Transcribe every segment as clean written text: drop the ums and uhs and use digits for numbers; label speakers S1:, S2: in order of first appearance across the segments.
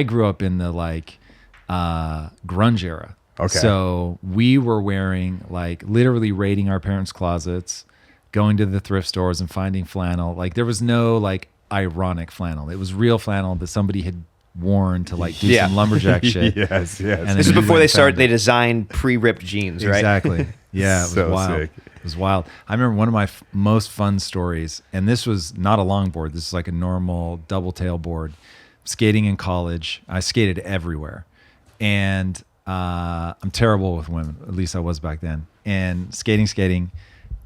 S1: I grew up in the like grunge era.
S2: Okay.
S1: So we were wearing like literally raiding our parents' closets, going to the thrift stores and finding flannel. Like there was no like ironic flannel. It was real flannel that somebody had worn to like do some lumberjack shit.
S2: Yes.
S1: And
S3: This is before they designed pre-ripped jeans, right?
S1: Exactly. Yeah, it was
S2: So
S1: wild.
S2: sick.
S1: It was wild. I remember one of my most fun stories, and this was not a longboard. This is like a normal double tail board. Skating in college, I skated everywhere, and I'm terrible with women. At least I was back then. And skating,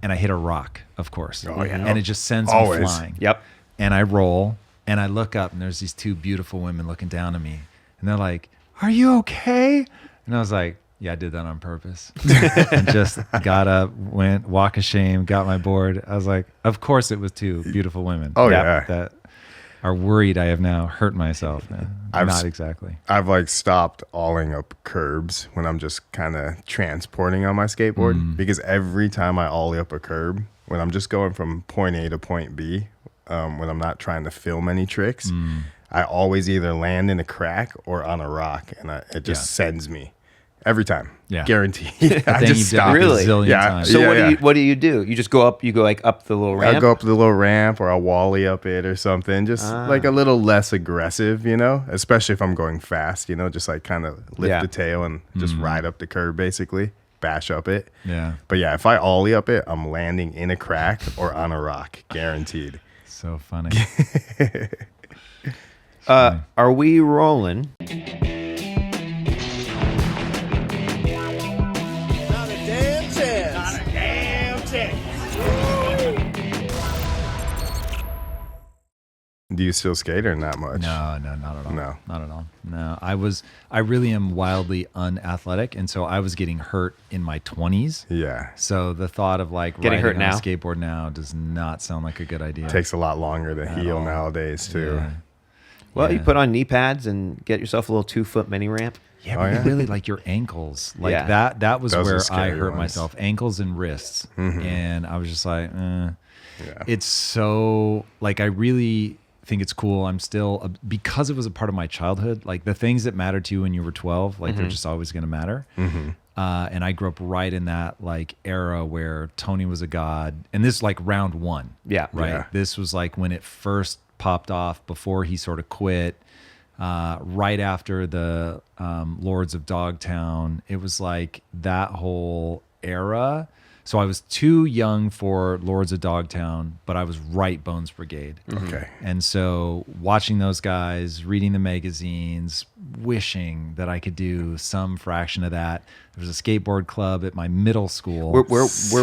S1: and I hit a rock, of course.
S2: Oh, yeah.
S1: And it just sends me
S2: Always.
S1: flying.
S3: Yep.
S1: And I roll, and I look up, and there's these two beautiful women looking down at me, and they're like, "Are you okay?" And I was like, "Yeah, I did that on purpose." And just got up, went, walk of shame, got my board. I was like, of course it was two beautiful women.
S2: Oh, yeah.
S1: That are worried I have now hurt myself.
S2: I've
S1: Not exactly.
S2: I've like stopped alling up curbs when I'm just kind of transporting on my skateboard because every time I ollie up a curb, when I'm just going from point A to point B, when I'm not trying to film any tricks, I always either land in a crack or on a rock, and it just sends me every time.
S1: Yeah.
S2: Guaranteed. I
S1: Then
S2: just
S1: you've done
S2: stop.
S1: it a
S3: Really?
S1: zillion
S2: Yeah.
S1: times.
S3: So what do you do? You just go up, you go like up the little ramp?
S2: I'll go up the little ramp or I'll wally up it or something. Just like a little less aggressive, especially if I'm going fast, just like kind of lift the tail and just ride up the curb, basically, bash up it.
S1: Yeah.
S2: But yeah, if I ollie up it, I'm landing in a crack or on a rock, guaranteed.
S1: So funny.
S3: Are we rolling?
S2: Do you still skate or not much?
S1: No, not at all.
S2: No.
S1: Not at all. No, I really am wildly unathletic. And so I was getting hurt in my 20s.
S2: Yeah.
S1: So the thought of like
S3: Getting hurt
S1: riding on
S3: now?
S1: a skateboard now does not sound like a good idea.
S2: Takes a lot longer to heal
S1: all.
S2: nowadays, too.
S1: Yeah.
S3: Well, you
S1: Yeah.
S3: put on knee pads and get yourself a little 2-foot mini ramp.
S1: Yeah,
S2: Oh,
S1: but
S2: yeah?
S1: really like your ankles. Like
S3: Yeah.
S1: that was
S2: Those are
S1: where I
S2: scary
S1: hurt
S2: ones.
S1: myself. Ankles and wrists. And I was just like,
S2: Yeah.
S1: It's so like I really think it's cool. I'm still because it was a part of my childhood. Like the things that mattered to you when you were 12, like they're just always going to matter. And I grew up right in that like era where Tony was a god, and this is like round one.
S3: Yeah.
S1: Right.
S2: Yeah.
S1: This was like when it first popped off before he sort of quit. Right after the Lords of Dogtown, it was like that whole era. So I was too young for Lords of Dogtown, but I was right Bones Brigade.
S2: Okay.
S1: And so watching those guys, reading the magazines, wishing that I could do some fraction of that. There was a skateboard club at my middle school,
S3: Where were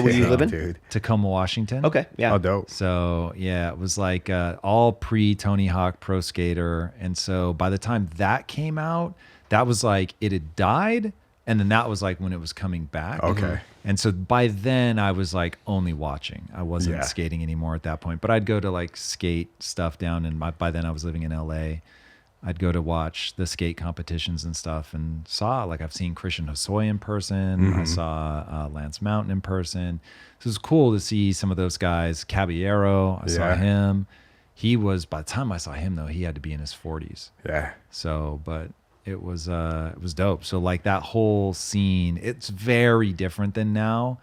S3: you
S2: Sick,
S3: living?
S2: dude?
S1: Tacoma, Washington.
S3: Okay. Yeah.
S2: Oh, dope.
S1: So yeah, it was like all pre Tony Hawk Pro Skater. And so by the time that came out, that was like it had died. And then that was like when it was coming back.
S2: Okay.
S1: And so by then I was like only watching. I wasn't
S2: Yeah.
S1: skating anymore at that point. But I'd go to like skate stuff down, and by then I was living in LA. I'd go to watch the skate competitions and stuff, and I've seen Christian Hosoi in person. I saw Lance Mountain in person. So it was cool to see some of those guys. Caballero, I saw
S2: Yeah.
S1: him. He was, by the time I saw him though, he had to be in his 40s.
S2: Yeah.
S1: So, but it was dope. So like that whole scene, it's very different than now.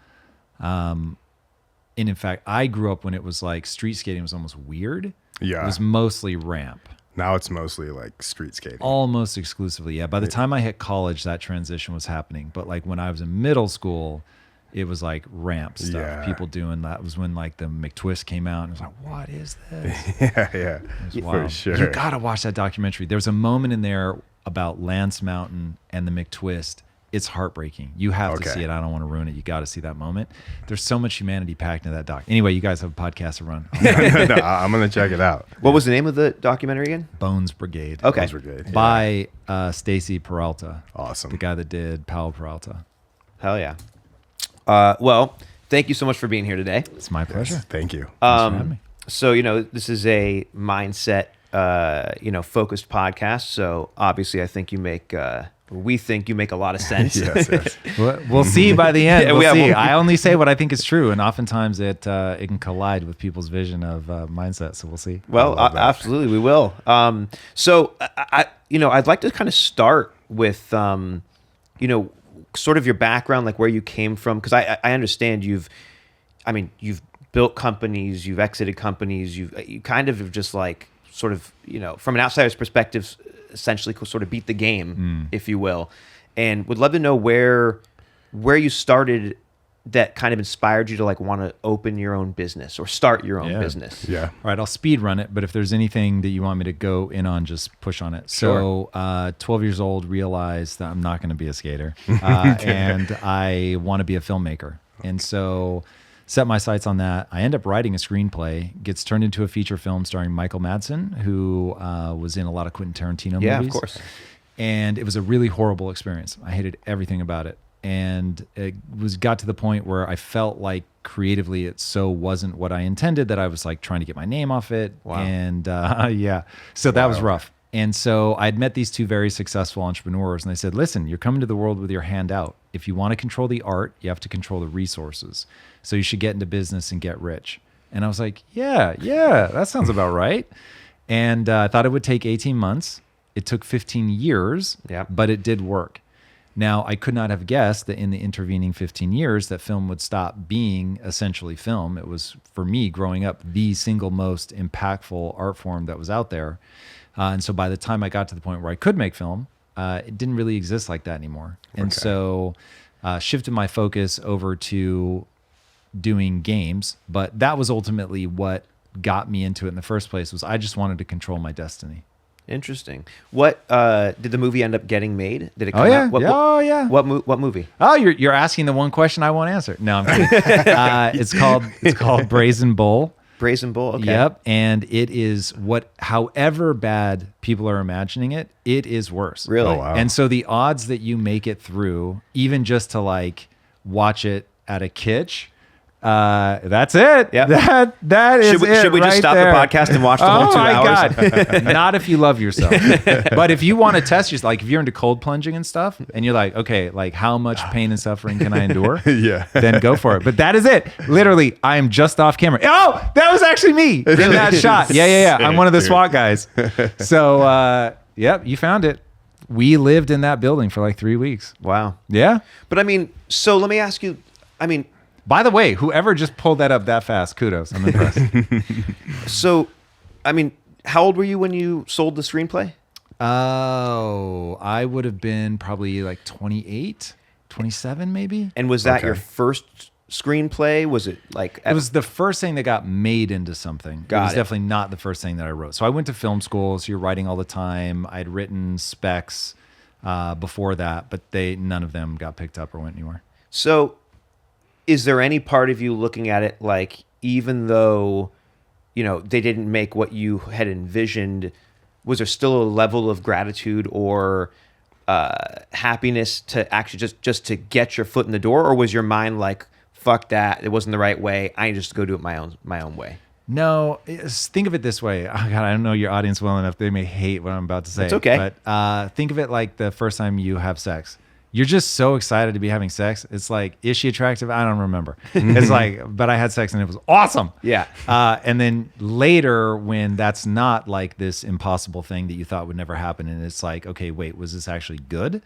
S1: And in fact, I grew up when it was like street skating was almost weird.
S2: Yeah.
S1: It was mostly ramp.
S2: Now it's mostly like street skating.
S1: Almost exclusively, yeah. By the time I hit college, that transition was happening. But like when I was in middle school, it was like ramp stuff.
S2: Yeah.
S1: People doing that. It was when like the McTwist came out, and it was like, what is this?
S2: Yeah.
S1: It was
S2: For
S1: wild.
S2: sure.
S1: You gotta watch that documentary. There's a moment in there about Lance Mountain and the McTwist. It's heartbreaking. You have to
S2: Okay.
S1: see it. I don't want to ruin it. You got to see that moment. There's so much humanity packed into that doc. Anyway, you guys have a podcast to run.
S2: No, I'm going to check it out.
S3: What was the name of the documentary again?
S1: Bones Brigade.
S3: Okay.
S2: Bones Brigade. Yeah.
S1: By Stacy Peralta.
S2: Awesome.
S1: The guy that did Powell Peralta.
S3: Hell yeah. Well, thank you so much for being here today.
S1: It's my pleasure.
S2: Thank you.
S1: Thanks for having me.
S3: So, this is a mindset, focused podcast. So obviously I think we think you make a lot of sense.
S2: Yes.
S1: We'll see by the end.
S3: Yeah,
S1: We'll see.
S3: well-
S1: I only say what I think is true, and oftentimes it can collide with people's vision of mindset. So we'll see.
S3: Well,
S2: I love that.
S3: absolutely, we will. So I'd like to kind of start with, sort of your background, like where you came from. Cause I understand you've built companies, you've exited companies, you kind of have just like sort of, from an outsider's perspective, essentially sort of beat the game, if you will. And would love to know where you started that kind of inspired you to like want to open your own business or start your own business.
S2: Yeah.
S1: All right, I'll speed run it, but if there's anything that you want me to go in on, just push on it.
S3: Sure.
S1: So 12 years old, realized that I'm not going to be a skater and I want to be a filmmaker. And so set my sights on that. I end up writing a screenplay, gets turned into a feature film starring Michael Madsen, who was in a lot of Quentin Tarantino movies.
S3: Yeah, of course.
S1: And it was a really horrible experience. I hated everything about it. And it got to the point where I felt like creatively it so wasn't what I intended that I was like trying to get my name off it.
S3: Wow.
S1: And so that was rough. And so I'd met these two very successful entrepreneurs and they said, listen, you're coming to the world with your hand out. If you want to control the art, you have to control the resources. So you should get into business and get rich. And I was like, yeah, that sounds about right. And I thought it would take 18 months. It took 15 years, but it did work. Now, I could not have guessed that in the intervening 15 years that film would stop being essentially film. It was, for me, growing up, the single most impactful art form that was out there. And so by the time I got to the point where I could make film, it didn't really exist like that anymore. And so shifted my focus over to doing games. But that was ultimately what got me into it in the first place, was I just wanted to control my destiny.
S3: Interesting. What did the movie end up getting made? Did it come out? What movie?
S1: Oh, you're asking the one question I won't answer. No, I'm kidding. It's called Brazen Bull.
S3: Brazen Bull. Okay.
S1: Yep. And it is however bad people are imagining it, it is worse.
S3: Really?
S2: Oh, wow.
S1: And so the odds that you make it through, even just to like watch it at a kitsch, that's it.
S3: Yep.
S1: That is it.
S3: Should we just
S1: right
S3: stop
S1: there.
S3: the podcast and watch the whole 2 hours?
S1: God. Not if you love yourself. But if you want to test yourself, like if you're into cold plunging and stuff and you're like, okay, like how much pain and suffering can I endure? Then go for it. But that is it. Literally, I am just off camera. Oh, that was actually me in that shot. Yeah. I'm one of the SWAT guys. So, yep, you found it. We lived in that building for like 3 weeks.
S3: Wow.
S1: Yeah.
S3: But I mean, so let me ask you,
S1: by the way, whoever just pulled that up that fast, kudos. I'm impressed.
S3: So, how old were you when you sold the screenplay?
S1: Oh, I would have been probably like 28, 27 maybe.
S3: And was that your first screenplay? Was it like...
S1: It was the first thing that got made into something. It was definitely not the first thing that I wrote. So I went to film school, so you're writing all the time. I'd written specs before that, but none of them got picked up or went anywhere.
S3: So... is there any part of you looking at it like, even though, they didn't make what you had envisioned, was there still a level of gratitude or happiness to actually just to get your foot in the door? Or was your mind like, fuck that, it wasn't the right way, I just go do it my own way?
S1: No, think of it this way. Oh God, I don't know your audience well enough. They may hate what I'm about to say.
S3: It's okay.
S1: But think of it like the first time you have sex. You're just so excited to be having sex. It's like, is she attractive? I don't remember. It's like, but I had sex and it was awesome.
S3: Yeah.
S1: And then later, when that's not like this impossible thing that you thought would never happen, and it's like, okay, wait, was this actually good?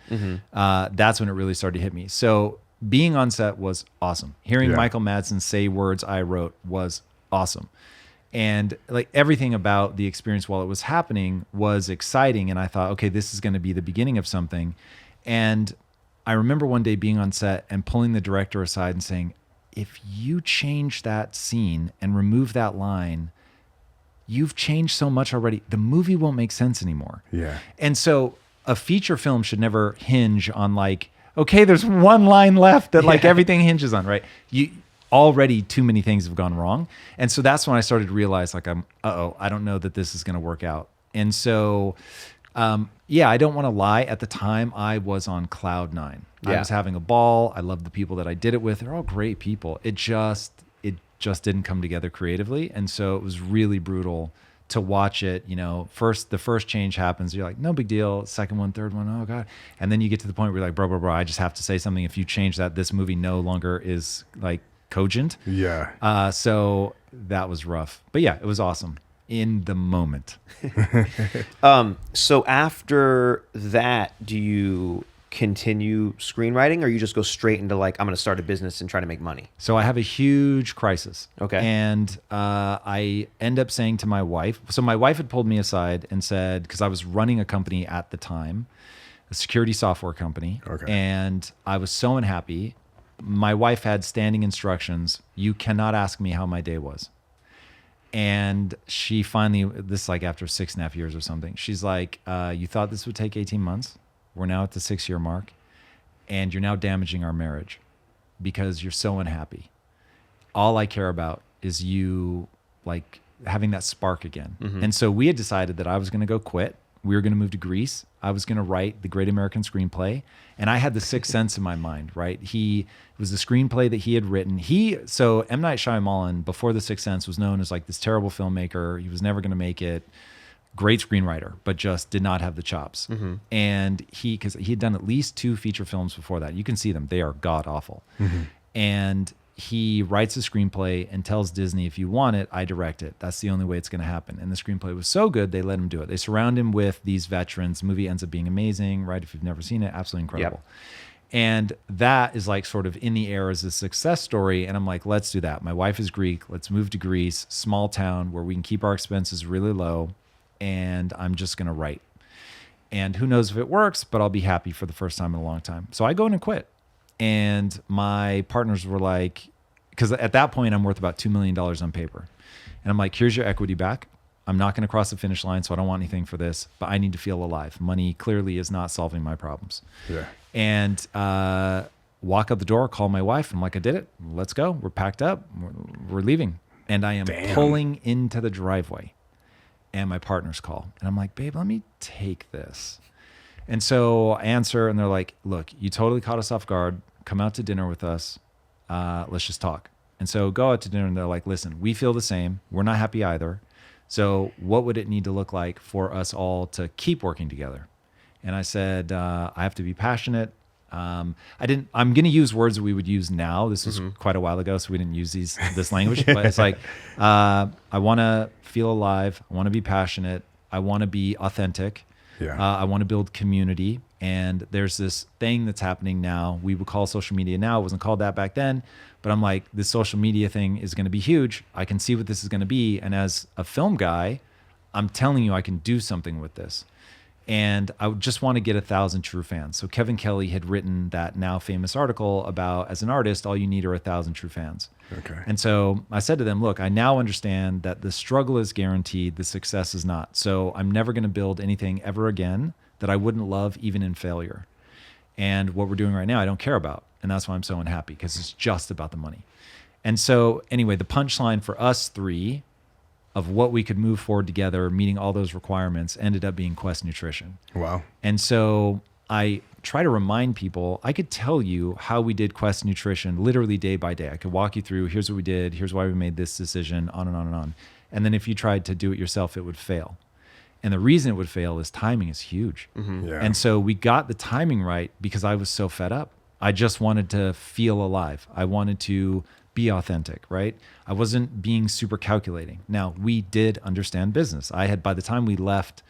S1: That's when it really started to hit me. So being on set was awesome. Hearing Michael Madsen say words I wrote was awesome. And like everything about the experience while it was happening was exciting. And I thought, okay, this is going to be the beginning of something. And I remember one day being on set and pulling the director aside and saying, if you change that scene and remove that line, you've changed so much already. The movie won't make sense anymore.
S2: Yeah.
S1: And so a feature film should never hinge on like, okay, there's one line left that like everything hinges on, right? Already too many things have gone wrong. And so that's when I started to realize like, I don't know that this is going to work out. And so, I don't want to lie. At the time, I was on cloud 9. I was having a ball. I loved the people that I did it with. They're all great people. It just didn't come together creatively. And so it was really brutal to watch it. The first change happens. You're like, no big deal. Second one, third one, oh God. And then you get to the point where you're like, bro, I just have to say something. If you change that, this movie no longer is like cogent.
S2: Yeah.
S1: So that was rough. But yeah, it was awesome. in the moment.
S3: So after that, do you continue screenwriting, or you just go straight into like, I'm going to start a business and try to make money?
S1: So I have a huge crisis.
S3: Okay.
S1: And I end up saying to my wife, so my wife had pulled me aside and said, because I was running a company at the time, a security software company.
S2: Okay.
S1: And I was so unhappy. My wife had standing instructions. You cannot ask me how my day was. And she finally, this is like after 6.5 years or something, she's like, you thought this would take 18 months? We're now at the 6-year mark, and you're now damaging our marriage because you're so unhappy. All I care about is you like having that spark again.
S3: Mm-hmm.
S1: And so we had decided that I was going to go quit. We were going to move to Greece. I was going to write the Great American Screenplay. And I had the Sixth Sense in my mind, right? It was the screenplay that he had written. So M. Night Shyamalan, before the Sixth Sense, was known as like this terrible filmmaker. He was never going to make it. Great screenwriter, but just did not have the chops.
S3: Mm-hmm.
S1: And because he had done at least 2 feature films before that. You can see them. They are god awful.
S2: Mm-hmm.
S1: And he writes a screenplay and tells Disney, if you want it, I direct it. That's the only way it's going to happen. And the screenplay was so good, they let him do it. They surround him with these veterans. The movie ends up being amazing, right? If you've never seen it, absolutely incredible.
S3: Yep.
S1: And that is like sort of in the air as a success story. And I'm like, let's do that. My wife is Greek. Let's move to Greece, small town where we can keep our expenses really low. And I'm just going to write. And who knows if it works, but I'll be happy for the first time in a long time. So I go in and quit. And my partners were like, because at that point I'm worth about $2 million on paper. And I'm like, here's your equity back. I'm not going to cross the finish line, so I don't want anything for this, but I need to feel alive. Money clearly is not solving my problems.
S2: Yeah.
S1: And walk out the door, call my wife. I'm like, I did it. Let's go. We're packed up. We're leaving. And I am pulling into the driveway. And my partners call. And I'm like, babe, let me take this. And so I answer, and they're like, look, you totally caught us off guard. Come out to dinner with us. Let's just talk. And so go out to dinner, and they're like, listen, we feel the same. We're not happy either. So what would it need to look like for us all to keep working together? And I said, I have to be passionate. I'm going to use words that we would use now. This was quite a while ago, so we didn't use this language. But it's like, I want to feel alive. I want to be passionate. I want to be authentic.
S2: Yeah.
S1: I want to build community. And there's this thing that's happening now. We would call social media now. It wasn't called that back then. But I'm like, this social media thing is going to be huge. I can see what this is going to be. And as a film guy, I'm telling you, I can do something with this. And I just want to get 1,000 true fans. So Kevin Kelly had written that now famous article about, as an artist, all you need are 1,000 true fans.
S2: Okay.
S1: And so I said to them, look, I now understand that the struggle is guaranteed, the success is not. So I'm never going to build anything ever again that I wouldn't love even in failure. And what we're doing right now, I don't care about. And that's why I'm so unhappy, because it's just about the money. And so anyway, the punchline for us 3 of what we could move forward together, meeting all those requirements, ended up being Quest Nutrition.
S2: Wow.
S1: And so I try to remind people, I could tell you how we did Quest Nutrition literally day by day. I could walk you through, here's what we did, here's why we made this decision, on and on and on. And then if you tried to do it yourself, it would fail. And the reason it would fail is timing is huge.
S3: Mm-hmm.
S2: Yeah.
S1: And so we got the timing right because I was so fed up. I just wanted to feel alive. I wanted to be authentic, right? I wasn't being super calculating. Now, we did understand business. By the time we left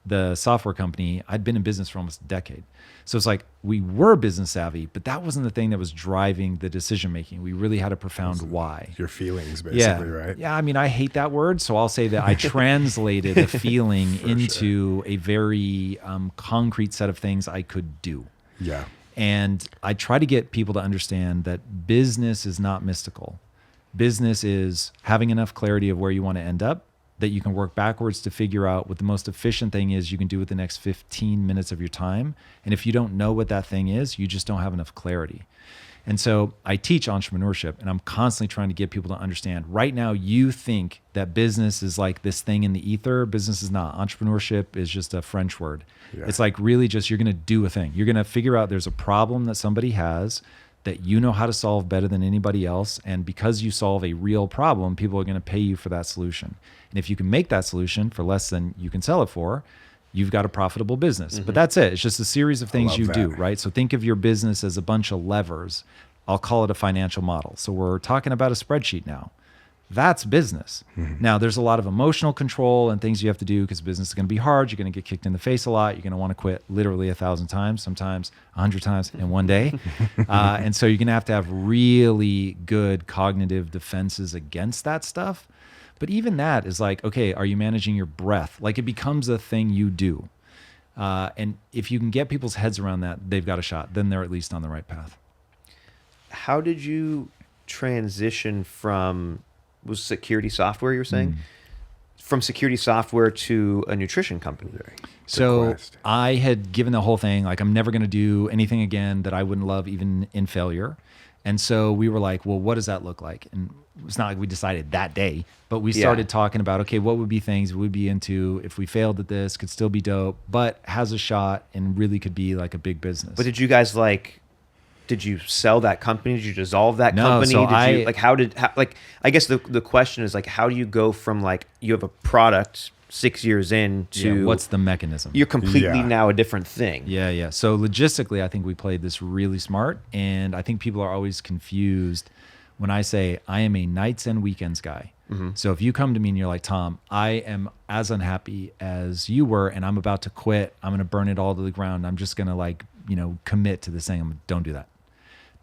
S1: the software company, I'd been in business for almost a decade. So it's like we were business savvy, but that wasn't the thing that was driving the decision making. We really had a profound why.
S2: Your feelings, basically, right?
S1: Yeah, I mean, I hate that word, so I'll say that I translated a feeling into a very concrete set of things I could do.
S2: Yeah.
S1: And I try to get people to understand that business is not mystical. Business is having enough clarity of where you want to end up, that you can work backwards to figure out what the most efficient thing is you can do with the next 15 minutes of your time. And if you don't know what that thing is, you just don't have enough clarity. And so I teach entrepreneurship, and I'm constantly trying to get people to understand. Right now, you think that business is like this thing in the ether. Business is not. Entrepreneurship is just a French word. Yeah. It's like really just, you're going to do a thing. You're going to figure out there's a problem that somebody has that you know how to solve better than anybody else. And because you solve a real problem, people are going to pay you for that solution. And if you can make that solution for less than you can sell it for, you've got a profitable business. But that's it. It's just a series of things you do, right? So think of your business as a bunch of levers. I'll call it a financial model. So we're talking about a spreadsheet now. That's business. Now, there's a lot of emotional control and things you have to do because business is going to be hard. You're going to get kicked in the face a lot. You're going to want to quit literally 1,000 times, sometimes 100 times in one day. And so you're going to have really good cognitive defenses against that stuff. But even that is like, okay, are you managing your breath? Like, it becomes a thing you do. And if you can get people's heads around that, they've got a shot. Then they're at least on the right path.
S3: How did you transition from, was security software you were saying? From security software to a nutrition company?
S1: So I had given the whole thing, like, I'm never going to do anything again that I wouldn't love, even in failure. And so we were like, well, what does that look like? And it's not like we decided that day, but we started talking about, okay, what would be things we'd be into if we failed at this, could still be dope, but has a shot and really could be like a big business.
S3: But did you guys did you sell that company? Did you dissolve that company?
S1: So
S3: I guess the question is, like, how do you go from, like, you have a product 6 years in to
S1: what's the mechanism?
S3: You're completely now a different thing.
S1: Yeah. So logistically, I think we played this really smart. And I think people are always confused when I say I am a nights and weekends guy. So if you come to me and you're like, Tom, I am as unhappy as you were and I'm about to quit. I'm going to burn it all to the ground. I'm just going to commit to this thing. Don't do that.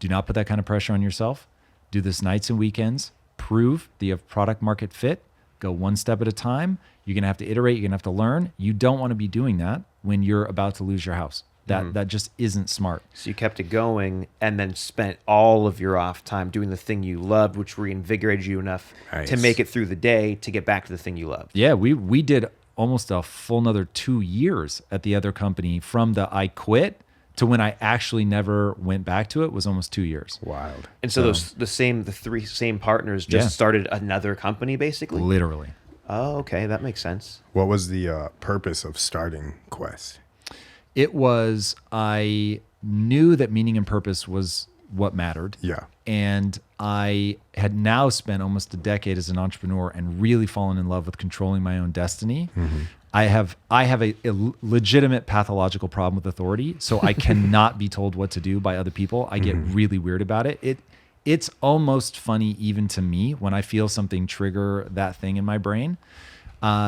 S1: Do not put that kind of pressure on yourself. Do this nights and weekends. Prove that you have product market fit. Go one step at a time. You're going to have to iterate. You're going to have to learn. You don't want to be doing that when you're about to lose your house. That just isn't smart.
S3: So you kept it going and then spent all of your off time doing the thing you loved, which reinvigorated you enough to make it through the day to get back to the thing you loved.
S1: Yeah, we did almost a full another 2 years at the other company. From the I quit to when I actually never went back to it was almost 2 years.
S2: Wild.
S3: And so the three same partners just started another company, basically?
S1: Literally.
S3: Oh, okay. That makes sense.
S2: What was the purpose of starting Quest?
S1: It was, I knew that meaning and purpose was what mattered.
S2: Yeah.
S1: And I had now spent almost a decade as an entrepreneur and really fallen in love with controlling my own destiny. I have a legitimate pathological problem with authority, so I cannot be told what to do by other people. I get really weird about it. It's almost funny even to me when I feel something trigger that thing in my brain.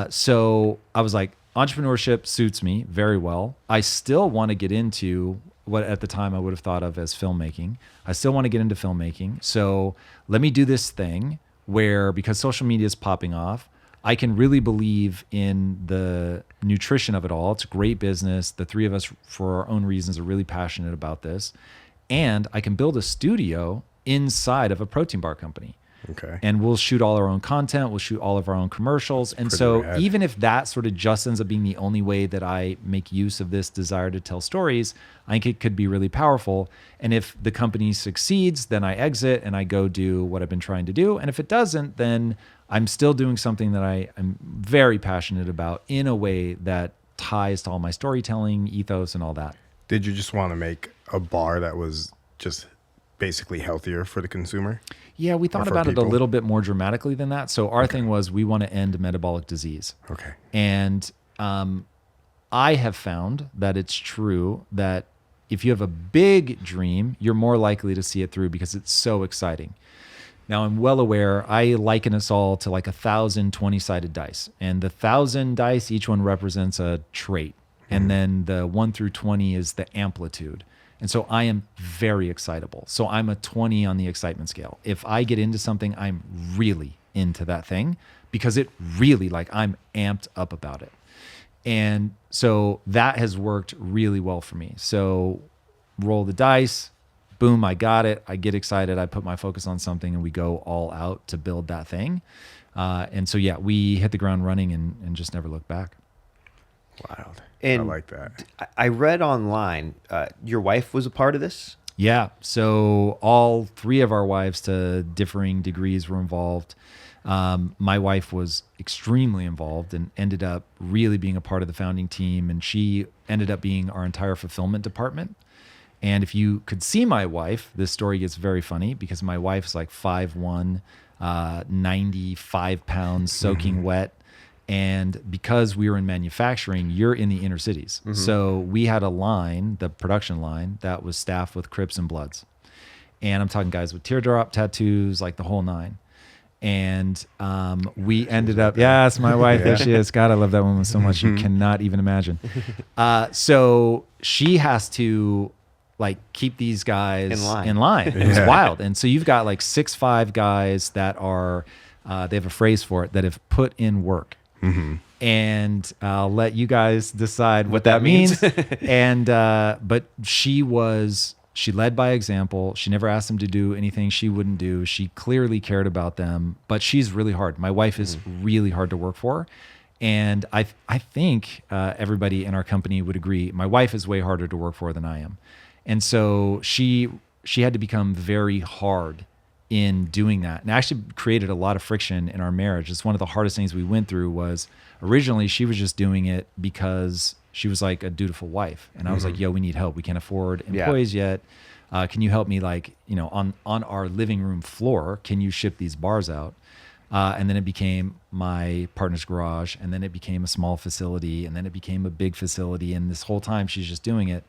S1: So I was like, entrepreneurship suits me very well. I still want to get into what at the time I would have thought of as filmmaking. I still want to get into filmmaking. So let me do this thing where, because social media is popping off, I can really believe in the nutrition of it all. It's a great business. The three of us, for our own reasons, are really passionate about this. And I can build a studio inside of a protein bar company.
S2: Okay.
S1: And we'll shoot all our own content. We'll shoot all of our own commercials. And so even if that sort of just ends up being the only way that I make use of this desire to tell stories, I think it could be really powerful. And if the company succeeds, then I exit and I go do what I've been trying to do. And if it doesn't, then I'm still doing something that I am very passionate about in a way that ties to all my storytelling, ethos, and all that.
S2: Did you just want to make a bar that was just basically healthier for the consumer?
S1: Yeah, we thought about it a little bit more dramatically than that. So our thing was, we want to end metabolic disease.
S2: Okay.
S1: And I have found that it's true that if you have a big dream, you're more likely to see it through because it's so exciting. Now, I'm well aware, I liken us all to like 1,000 20-sided dice. And the 1,000 dice, each one represents a trait. And then the 1 through 20 is the amplitude. And so I am very excitable. So I'm a 20 on the excitement scale. If I get into something, I'm really into that thing because it really, like, I'm amped up about it. And so that has worked really well for me. So roll the dice, boom, I got it. I get excited. I put my focus on something and we go all out to build that thing. And so, yeah, we hit the ground running and just never looked back.
S2: Wild.
S3: And
S2: I like that.
S3: I read online, your wife was a part of this?
S1: Yeah. So all three of our wives, to differing degrees, were involved. My wife was extremely involved and ended up really being a part of the founding team. And she ended up being our entire fulfillment department. And if you could see my wife, this story gets very funny because my wife's like 5'1", 95 pounds, soaking wet. And because we were in manufacturing, you're in the inner cities. So we had a line, the production line, that was staffed with Crips and Bloods. And I'm talking guys with teardrop tattoos, like the whole nine. And we ended up, yes, my wife, there she is. God, I love that woman so much. You cannot even imagine. So she has to like keep these guys in line. It was wild. And so you've got like 6'5" guys that are, they have a phrase for it, that have put in work. And I'll let you guys decide what that means. And but she led by example. She never asked them to do anything she wouldn't do. She clearly cared about them, but she's really hard. My wife is really hard to work for. And I think everybody in our company would agree. My wife is way harder to work for than I am. And so she had to become very hard in doing that, and actually created a lot of friction in our marriage. It's one of the hardest things we went through. Was originally she was just doing it because she was like a dutiful wife, and I was like, yo, we need help. We can't afford employees yet. Can you help me, like, you know, on our living room floor, can you ship these bars out? And then it became my partner's garage, and then it became a small facility, and then it became a big facility, and this whole time she's just doing it.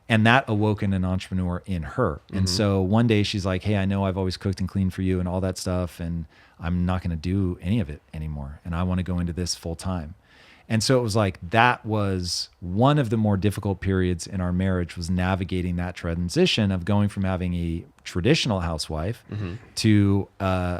S1: And that awoken an entrepreneur in her. And so one day she's like, hey, I know I've always cooked and cleaned for you and all that stuff, and I'm not going to do any of it anymore. And I want to go into this full time. And so it was like, that was one of the more difficult periods in our marriage, was navigating that transition of going from having a traditional housewife to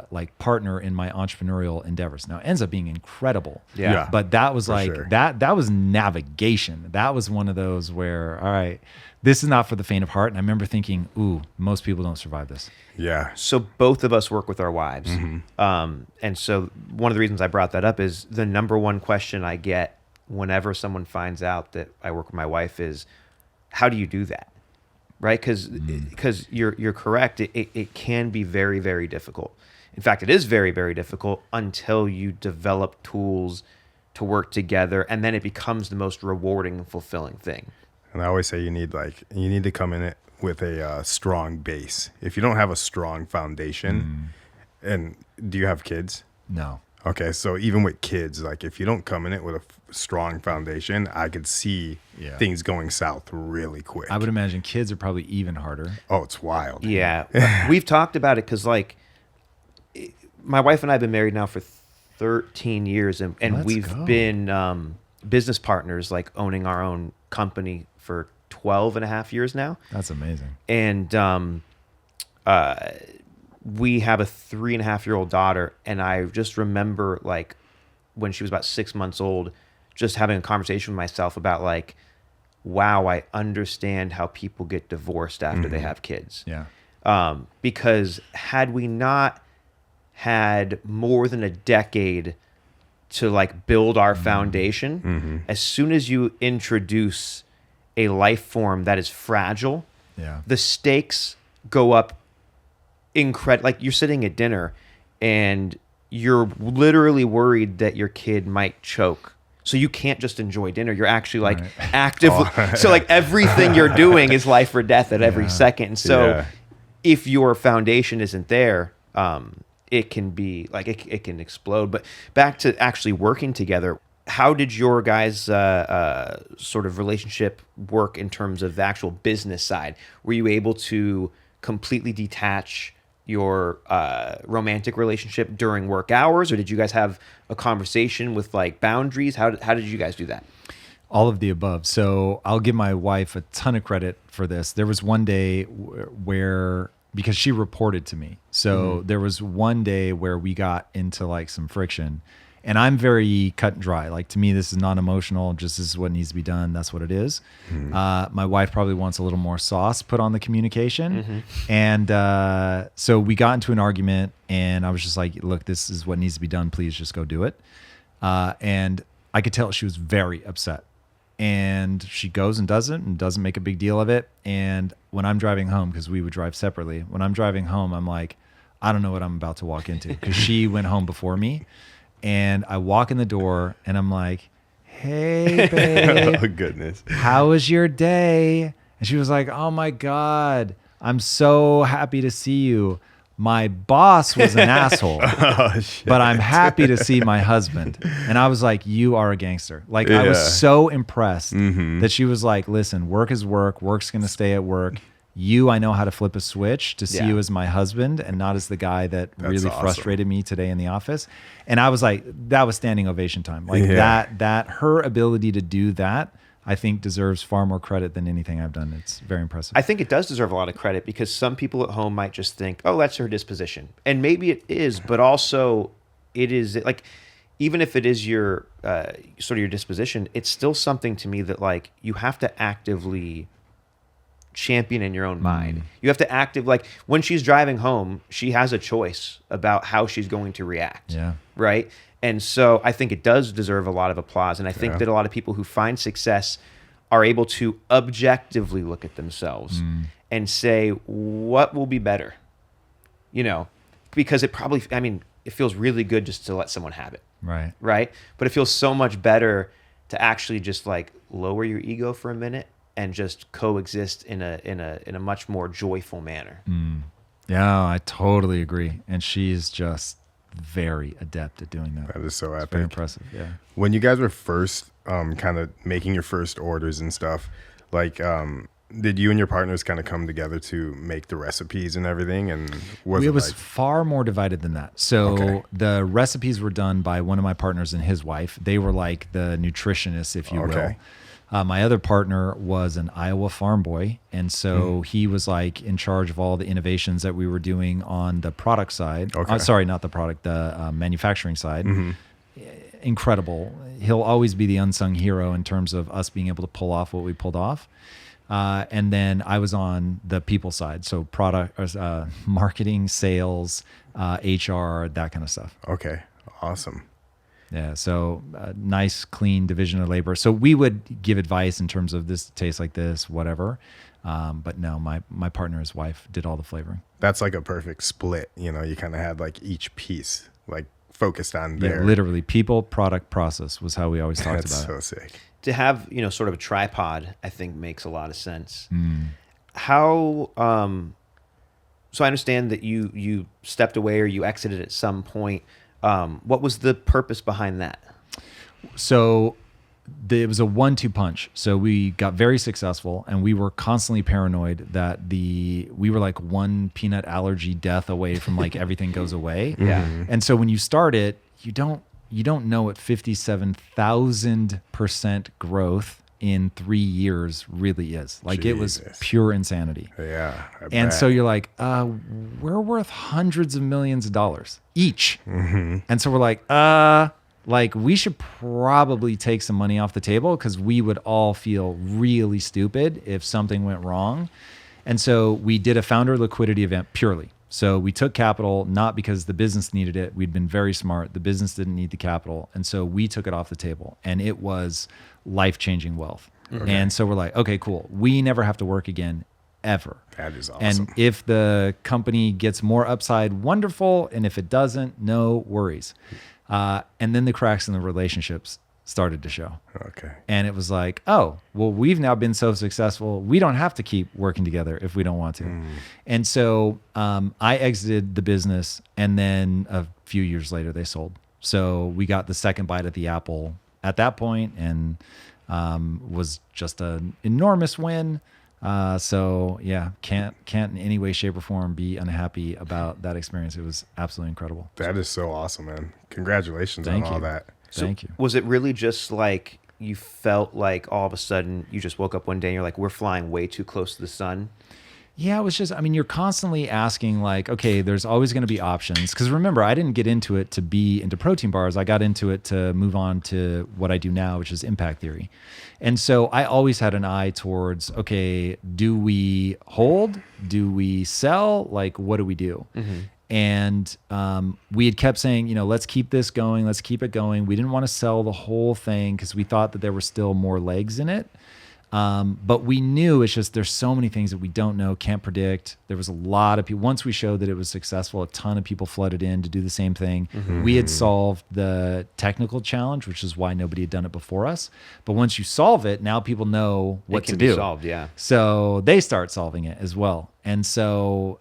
S1: like partner in my entrepreneurial endeavors. Now it ends up being incredible. But that was like, that was navigation. That was one of those where, all right, this is not for the faint of heart. And I remember thinking, ooh, most people don't survive this.
S2: Yeah.
S3: So both of us work with our wives. And so one of the reasons I brought that up is the number one question I get whenever someone finds out that I work with my wife is, how do you do that? Right? Because you're correct. It can be very, very difficult. In fact, it is very, very difficult until you develop tools to work together, and then it becomes the most rewarding and fulfilling thing.
S2: And I always say you need to come in it with a strong base. If you don't have a strong foundation, and do you have kids?
S1: No.
S2: Okay, so even with kids, like if you don't come in it with a strong foundation, I could see things going south really quick.
S1: I would imagine kids are probably even harder.
S2: Oh, it's wild.
S3: Yeah. We've talked about it because, like, my wife and I have been married now for 13 years, and we've been business partners, like owning our own company for 12 and a half years now.
S1: That's amazing.
S3: And we have a 3.5-year-old daughter, and I just remember, like, when she was about 6 months old, just having a conversation with myself about, like, wow, I understand how people get divorced after they have kids.
S1: Yeah.
S3: Because had we not had more than a decade to, like, build our foundation, as soon as you introduce a life form that is fragile, the stakes go up incredible. Like, you're sitting at dinner and you're literally worried that your kid might choke. So you can't just enjoy dinner. You're actually, like, actively. So, like, everything you're doing is life or death at every second. And so if your foundation isn't there, it can be like, it can explode. But back to actually working together, how did your guys' sort of relationship work in terms of the actual business side? Were you able to completely detach your romantic relationship during work hours, or did you guys have a conversation with, like, boundaries? How did you guys do that?
S1: All of the above. So I'll give my wife a ton of credit for this. There was one day where, because she reported to me, so there was one day where we got into, like, some friction. And I'm very cut and dry. Like, to me, this is non-emotional. Just, this is what needs to be done. That's what it is. My wife probably wants a little more sauce put on the communication. And so we got into an argument, and I was just like, look, this is what needs to be done. Please just go do it. And I could tell she was very upset. And she goes and doesn't make a big deal of it. And when I'm driving home, because we would drive separately, when I'm driving home, I'm like, I don't know what I'm about to walk into, because she went home before me. And I walk in the door and I'm like, hey, babe.
S2: Oh, goodness.
S1: How was your day? And she was like, oh my God, I'm so happy to see you. My boss was an asshole, but I'm happy to see my husband. And I was like, you are a gangster. Like, I was so impressed that she was like, listen, work is work. Work's going to stay at work. I know how to flip a switch to see you as my husband and not as the guy that really frustrated me today in the office. And I was like, that was standing ovation time. Like that her ability to do that, I think deserves far more credit than anything I've done. It's very impressive.
S3: I think it does deserve a lot of credit because some people at home might just think, oh, that's her disposition. And maybe it is, but also it is like, even if it is your sort of your disposition, it's still something to me that like you have to actively champion in your own mind. You have to like when she's driving home, she has a choice about how she's going to react.
S1: Yeah.
S3: Right. And so I think it does deserve a lot of applause. And I think that a lot of people who find success are able to objectively look at themselves and say, what will be better? You know, because it probably, I mean, it feels really good just to let someone have it.
S1: Right.
S3: Right. But it feels so much better to actually just like lower your ego for a minute and just coexist in a much more joyful manner.
S1: Yeah, I totally agree. And she's just very adept at doing that.
S2: That is so epic.
S1: Very impressive. Yeah.
S2: When you guys were first kind of making your first orders and stuff, like did you and your partners kind of come together to make the recipes and everything? And
S1: it was far more divided than that. So the recipes were done by one of my partners and his wife. They were like the nutritionists, if you will. My other partner was an Iowa farm boy. And so he was like in charge of all the innovations that we were doing on the product side. Sorry, not the product, the manufacturing side. Incredible. He'll always be the unsung hero in terms of us being able to pull off what we pulled off. And then I was on the people side. So product, marketing, sales, HR, that kind of stuff.
S2: Okay. Awesome.
S1: Yeah, so nice, clean division of labor. So we would give advice in terms of this tastes like this, whatever. But no, my partner, his wife, did all the flavoring.
S2: That's like a perfect split. You know, you kind of had like each piece like focused on there.
S1: Yeah, literally, people, product, process was how we always talked about it.
S2: That's so sick.
S3: To have, you know, sort of a tripod, I think makes a lot of sense. How, so I understand that you stepped away or you exited at some point. What was the purpose behind that?
S1: So it was a 1-2 punch. So we got very successful and we were constantly paranoid that we were like one peanut allergy death away from like everything goes away. And so when you start it, you don't know what 57,000% growth in 3 years really is. Like it was pure insanity.
S2: Yeah.
S1: And so you're like, we're worth hundreds of millions of dollars each. And so we're like we should probably take some money off the table because we would all feel really stupid if something went wrong. And so we did a founder liquidity event purely. So we took capital, not because the business needed it. We'd been very smart. The business didn't need the capital. And so we took it off the table and it was life-changing wealth. And so we're like, okay, cool. We never have to work again, ever.
S2: That is awesome.
S1: And if the company gets more upside, wonderful. And if it doesn't, no worries. And then the cracks in the relationships started to show.
S2: Okay.
S1: And it was like, oh, well, we've now been so successful. We don't have to keep working together if we don't want to. And so I exited the business and then a few years later they sold. So we got the second bite at the apple at that point and was just an enormous win. So yeah, can't in any way, shape or form be unhappy about that experience. It was absolutely incredible.
S2: That is so awesome, man. Congratulations on all that.
S1: Thank you.
S3: Was it really just like you felt like all of a sudden you just woke up one day and you're like, we're flying way too close to the sun?
S1: Yeah, it was just, I mean, you're constantly asking like, okay, there's always going to be options. Because remember, I didn't get into it to be into protein bars. I got into it to move on to what I do now, which is impact theory. And so I always had an eye towards, okay, do we hold? Do we sell? Like, what do we do? And we had kept saying, you know, let's keep this going. Let's keep it going. We didn't want to sell the whole thing because we thought that there were still more legs in it. But we knew it's just there's so many things that we don't know, can't predict. There was a lot of people. Once we showed that it was successful, a ton of people flooded in to do the same thing. We had solved the technical challenge, which is why nobody had done it before us. But once you solve it, now people know what to do.
S3: Solved, yeah.
S1: So they start solving it as well. And so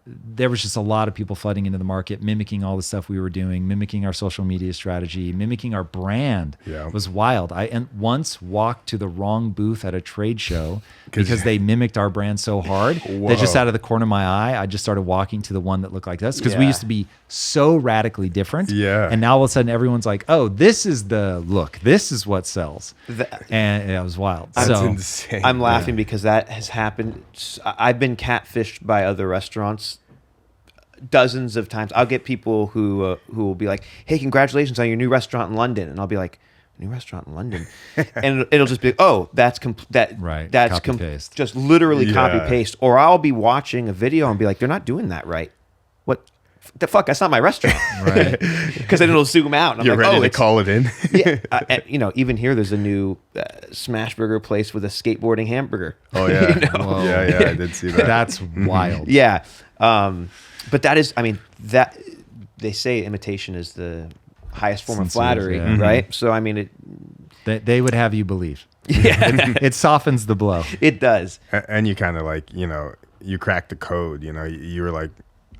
S1: there was just a lot of people flooding into the market, mimicking all the stuff we were doing, mimicking our social media strategy, mimicking our brand.
S2: Yeah.
S1: It was wild. I once walked to the wrong booth at a trade show because they mimicked our brand so hard that just out of the corner of my eye, I just started walking to the one that looked like this because we used to be so radically different.
S2: Yeah.
S1: And now all of a sudden everyone's like, oh, this is the look. This is what sells. And it was wild.
S2: That's insane.
S3: I'm laughing because that has happened. I've been catfished by other restaurants dozens of times. I'll get people who will be like, hey, congratulations on your new restaurant in London. And I'll be like, new restaurant in London? And it'll just be, oh, that's
S1: Copy-paste.
S3: just literally copy paste. Or I'll be watching a video and be like, they're not doing that right. What the fuck? That's not my restaurant.
S1: Right.
S3: Because then it'll zoom out. And I'm
S2: You're
S3: like,
S2: ready to call it in.
S3: and, even here, there's a new smash burger place with a skateboarding hamburger.
S2: Oh, yeah. Yeah, I did see that.
S1: That's wild.
S3: Yeah. But that is, that they say imitation is the highest form of flattery, right? So,
S1: They would have you believe.
S3: Yeah.
S1: It softens the blow.
S3: It does.
S2: And you kind of like, you cracked the code, you were like,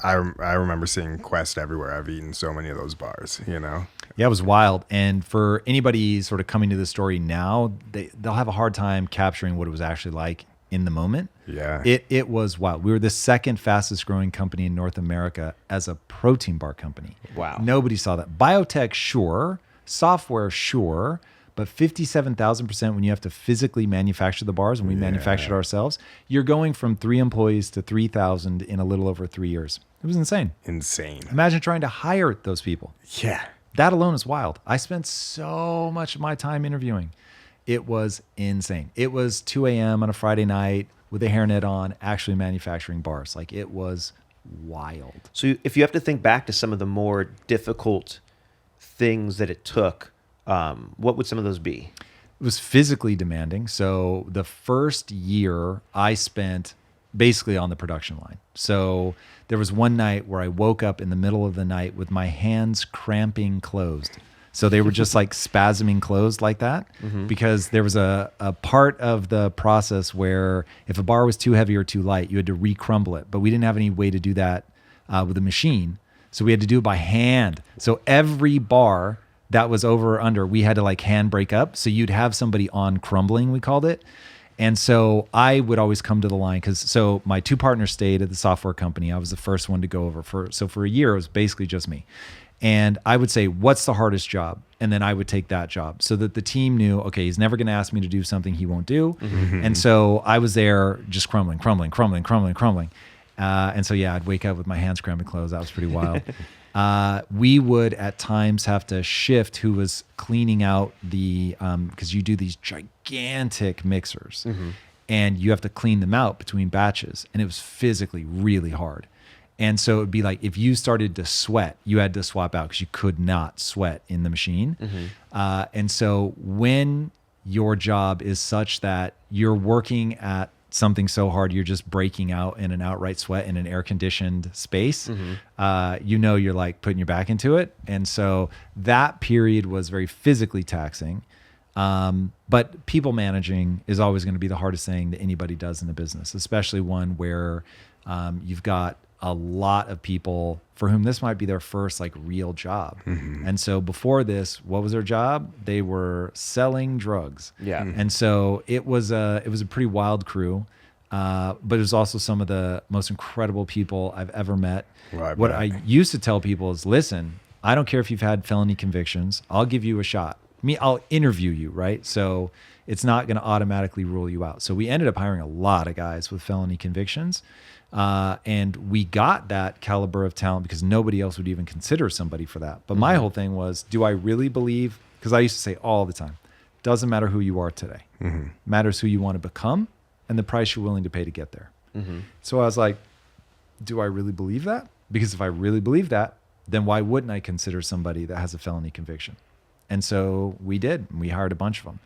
S2: I remember seeing Quest everywhere. I've eaten so many of those bars, Yeah,
S1: it was wild. And for anybody sort of coming to the story now, they'll have a hard time capturing what it was actually like in the moment.
S2: Yeah.
S1: It was wild. We were the second fastest growing company in North America as a protein bar company.
S3: Wow.
S1: Nobody saw that. Biotech, sure. Software, sure. But 57,000% when you have to physically manufacture the bars, and we manufactured ourselves, you're going from 3 employees to 3,000 in a little over 3 years. It was insane. Imagine trying to hire those people.
S2: Yeah.
S1: That alone is wild. I spent so much of my time interviewing. It was insane. It was 2 a.m. on a Friday night with a hairnet on, actually manufacturing bars. Like, it was wild.
S3: So if you have to think back to some of the more difficult things that it took, what would some of those be?
S1: It was physically demanding. So the first year I spent basically on the production line. So there was one night where I woke up in the middle of the night with my hands cramping closed. So they were just like spasming closed like that because there was a part of the process where if a bar was too heavy or too light, you had to re-crumble it. But we didn't have any way to do that with a machine. So we had to do it by hand. So every bar that was over or under, we had to like hand break up. So you'd have somebody on crumbling, we called it. And so I would always come to the line so my 2 partners stayed at the software company. I was the first one to go over. So for a year, it was basically just me. And I would say, what's the hardest job? And then I would take that job so that the team knew, okay, he's never going to ask me to do something he won't do. And so I was there just crumbling. And so, I'd wake up with my hands cramping closed. That was pretty wild. We would at times have to shift who was cleaning out the, because you do these gigantic mixers and you have to clean them out between batches. And it was physically really hard. And so it'd be like, if you started to sweat, you had to swap out because you could not sweat in the machine. And so when your job is such that you're working at something so hard, you're just breaking out in an outright sweat in an air conditioned space, you're like putting your back into it. And so that period was very physically taxing. But people managing is always going to be the hardest thing that anybody does in the business, especially one where you've got a lot of people for whom this might be their first like real job. And so before this, what was their job? They were selling drugs. Yeah. And so it was a pretty wild crew. But it was also some of the most incredible people I've ever met. What I used to tell people is, listen, I don't care if you've had felony convictions. I'll give you a shot. I'll interview you, right? So it's not going to automatically rule you out. So we ended up hiring a lot of guys with felony convictions. And we got that caliber of talent because nobody else would even consider somebody for that. But my whole thing was, do I really believe, because I used to say all the time, doesn't matter who you are today. Matters who you want to become and the price you're willing to pay to get there. So I was like, do I really believe that? Because if I really believe that, then why wouldn't I consider somebody that has a felony conviction? And so we did. We hired a bunch of them.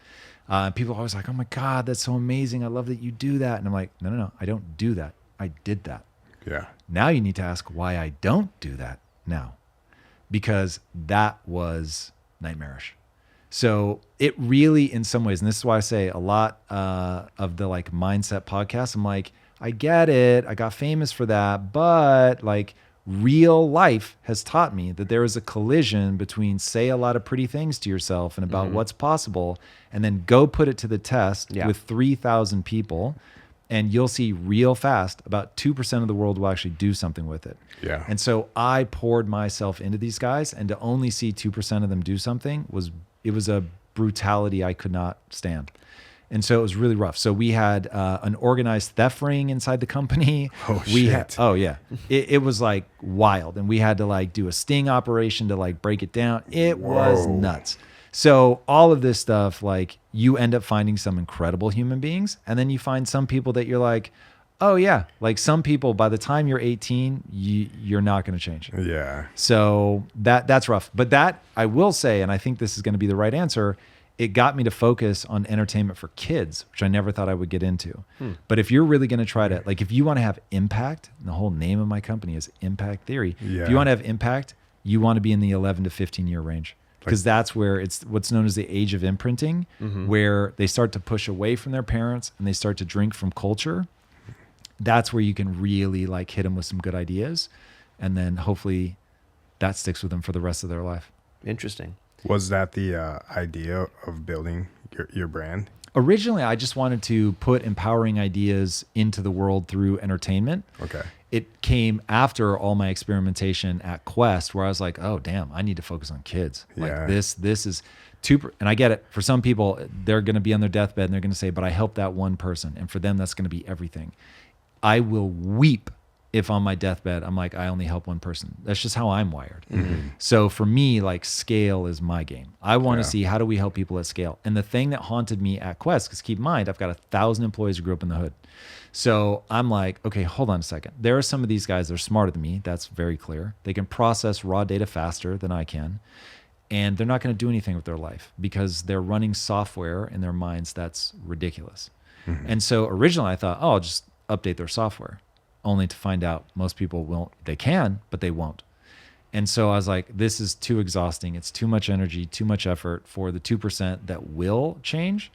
S1: People are always like, oh my God, that's so amazing. I love that you do that. And I'm like, no, I don't do that. I did that.
S2: Yeah.
S1: Now you need to ask why I don't do that now, because that was nightmarish. So it really, in some ways, and this is why I say a lot of the like mindset podcasts, I'm like, I get it. I got famous for that. But like real life has taught me that there is a collision between say a lot of pretty things to yourself and about what's possible, and then go put it to the test with 3,000 people. And you'll see real fast about 2% of the world will actually do something with it.
S2: Yeah.
S1: And so I poured myself into these guys, and to only see 2% of them do something was a brutality I could not stand. And so it was really rough. So we had an organized theft ring inside the company.
S2: Oh,
S1: we
S2: shit.
S1: It was like wild. And we had to like do a sting operation to like break it down. It was nuts. So all of this stuff, like you end up finding some incredible human beings, and then you find some people that you're like, oh yeah, like some people by the time you're 18, you're not going to change.
S2: Yeah.
S1: So that's rough. But that I will say, and I think this is going to be the right answer, it got me to focus on entertainment for kids, which I never thought I would get into. But if you're really going to try to, like if you want to have impact, and the whole name of my company is Impact Theory.
S2: Yeah.
S1: If you want to have impact, you want to be in the 11 to 15 year range. Because that's where it's what's known as the age of imprinting, where they start to push away from their parents and they start to drink from culture. That's where you can really like hit them with some good ideas. And then hopefully that sticks with them for the rest of their life.
S3: Interesting.
S2: Was that the idea of building your brand?
S1: Originally, I just wanted to put empowering ideas into the world through entertainment.
S2: Okay.
S1: It came after all my experimentation at Quest, where I was like, oh, damn, I need to focus on kids.
S2: Yeah.
S1: Like this is too, and I get it. For some people, they're going to be on their deathbed and they're going to say, but I helped that one person. And for them, that's going to be everything. I will weep if on my deathbed, I'm like, I only help one person. That's just how I'm wired. So for me, like scale is my game. I want to see how do we help people at scale. And the thing that haunted me at Quest, because keep in mind, I've got 1,000 employees who grew up in the hood. So I'm like, okay, hold on a second. There are some of these guys that are smarter than me. That's very clear. They can process raw data faster than I can. And they're not going to do anything with their life because they're running software in their minds that's ridiculous. And so originally I thought, oh, I'll just update their software, only to find out most people won't. They can, but they won't. And so I was like, this is too exhausting. It's too much energy, too much effort for the 2% that will change.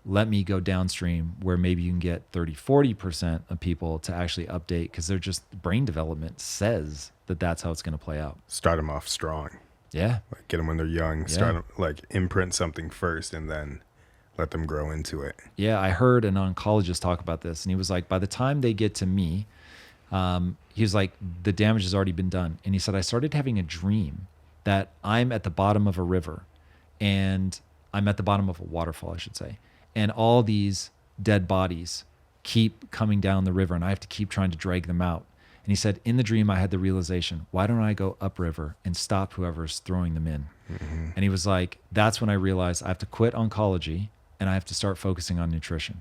S1: Let me go downstream where maybe you can get 30, 40% of people to actually update because they're just brain development says that that's how it's going to play out.
S2: Start them off strong.
S1: Yeah.
S2: Like get them when they're young. Start them, like imprint something first and then let them grow into it.
S1: Yeah. I heard an oncologist talk about this, and he was like, by the time they get to me, he was like, the damage has already been done. And he said, I started having a dream that I'm at the bottom of a river, and I'm at the bottom of a waterfall, I should say. And all these dead bodies keep coming down the river, and I have to keep trying to drag them out. And he said, in the dream, I had the realization, why don't I go upriver and stop whoever's throwing them in? And he was like, that's when I realized I have to quit oncology and I have to start focusing on nutrition.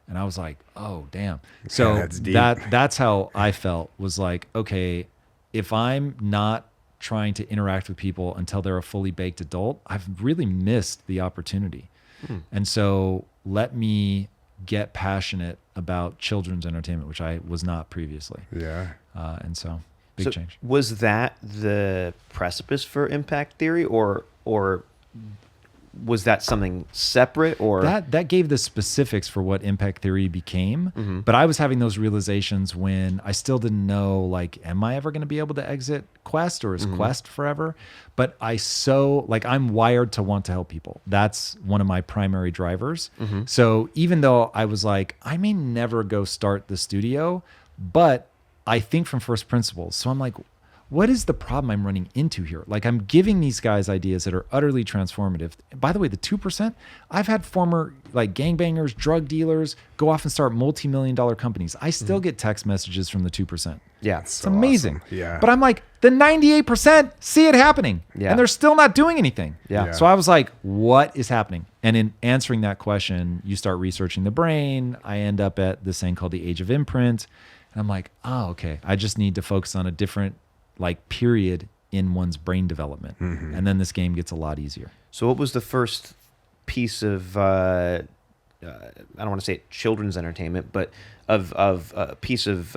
S1: And I was like, oh, damn. So
S2: That's deep.
S1: that's how I felt, was like, okay, if I'm not trying to interact with people until they're a fully baked adult, I've really missed the opportunity. And so let me get passionate about children's entertainment, which I was not previously.
S2: Yeah.
S1: And so big change.
S3: Was that the precipice for Impact Theory, or was that something separate? Or
S1: that gave the specifics for what Impact Theory became. But I was having those realizations when I still didn't know, like, am I ever going to be able to exit Quest, or is Quest forever? But I'm wired to want to help people. That's one of my primary drivers. So even though I was like, I may never go start the studio, but I think from first principles. So I'm like, what is the problem I'm running into here? Like, I'm giving these guys ideas that are utterly transformative. By the way, the 2%, I've had former like gangbangers, drug dealers go off and start multi-million-dollar companies. I still get text messages from the 2%.
S3: Yeah,
S1: It's amazing.
S2: Awesome. Yeah.
S1: But I'm like, the 98% see it happening.
S3: Yeah.
S1: And they're still not doing anything.
S3: Yeah.
S1: So I was like, what is happening? And in answering that question, you start researching the brain. I end up at this thing called the Age of Imprint. And I'm like, oh, okay. I just need to focus on a different like period in one's brain development. And then this game gets a lot easier.
S3: So what was the first piece of I don't want to say children's entertainment, but of a piece of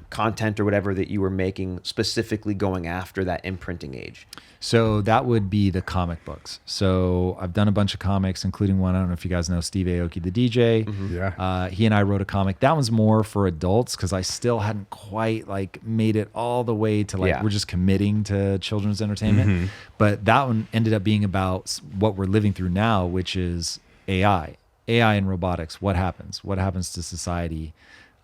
S3: content or whatever that you were making specifically going after that imprinting age?
S1: So that would be the comic books. So I've done a bunch of comics, including one, I don't know if you guys know Steve Aoki, the DJ.
S2: Yeah.
S1: He and I wrote a comic. That one's more for adults because I still hadn't quite like made it all the way to like, we're just committing to children's entertainment. But that one ended up being about what we're living through now, which is AI and robotics. What happens? What happens to society?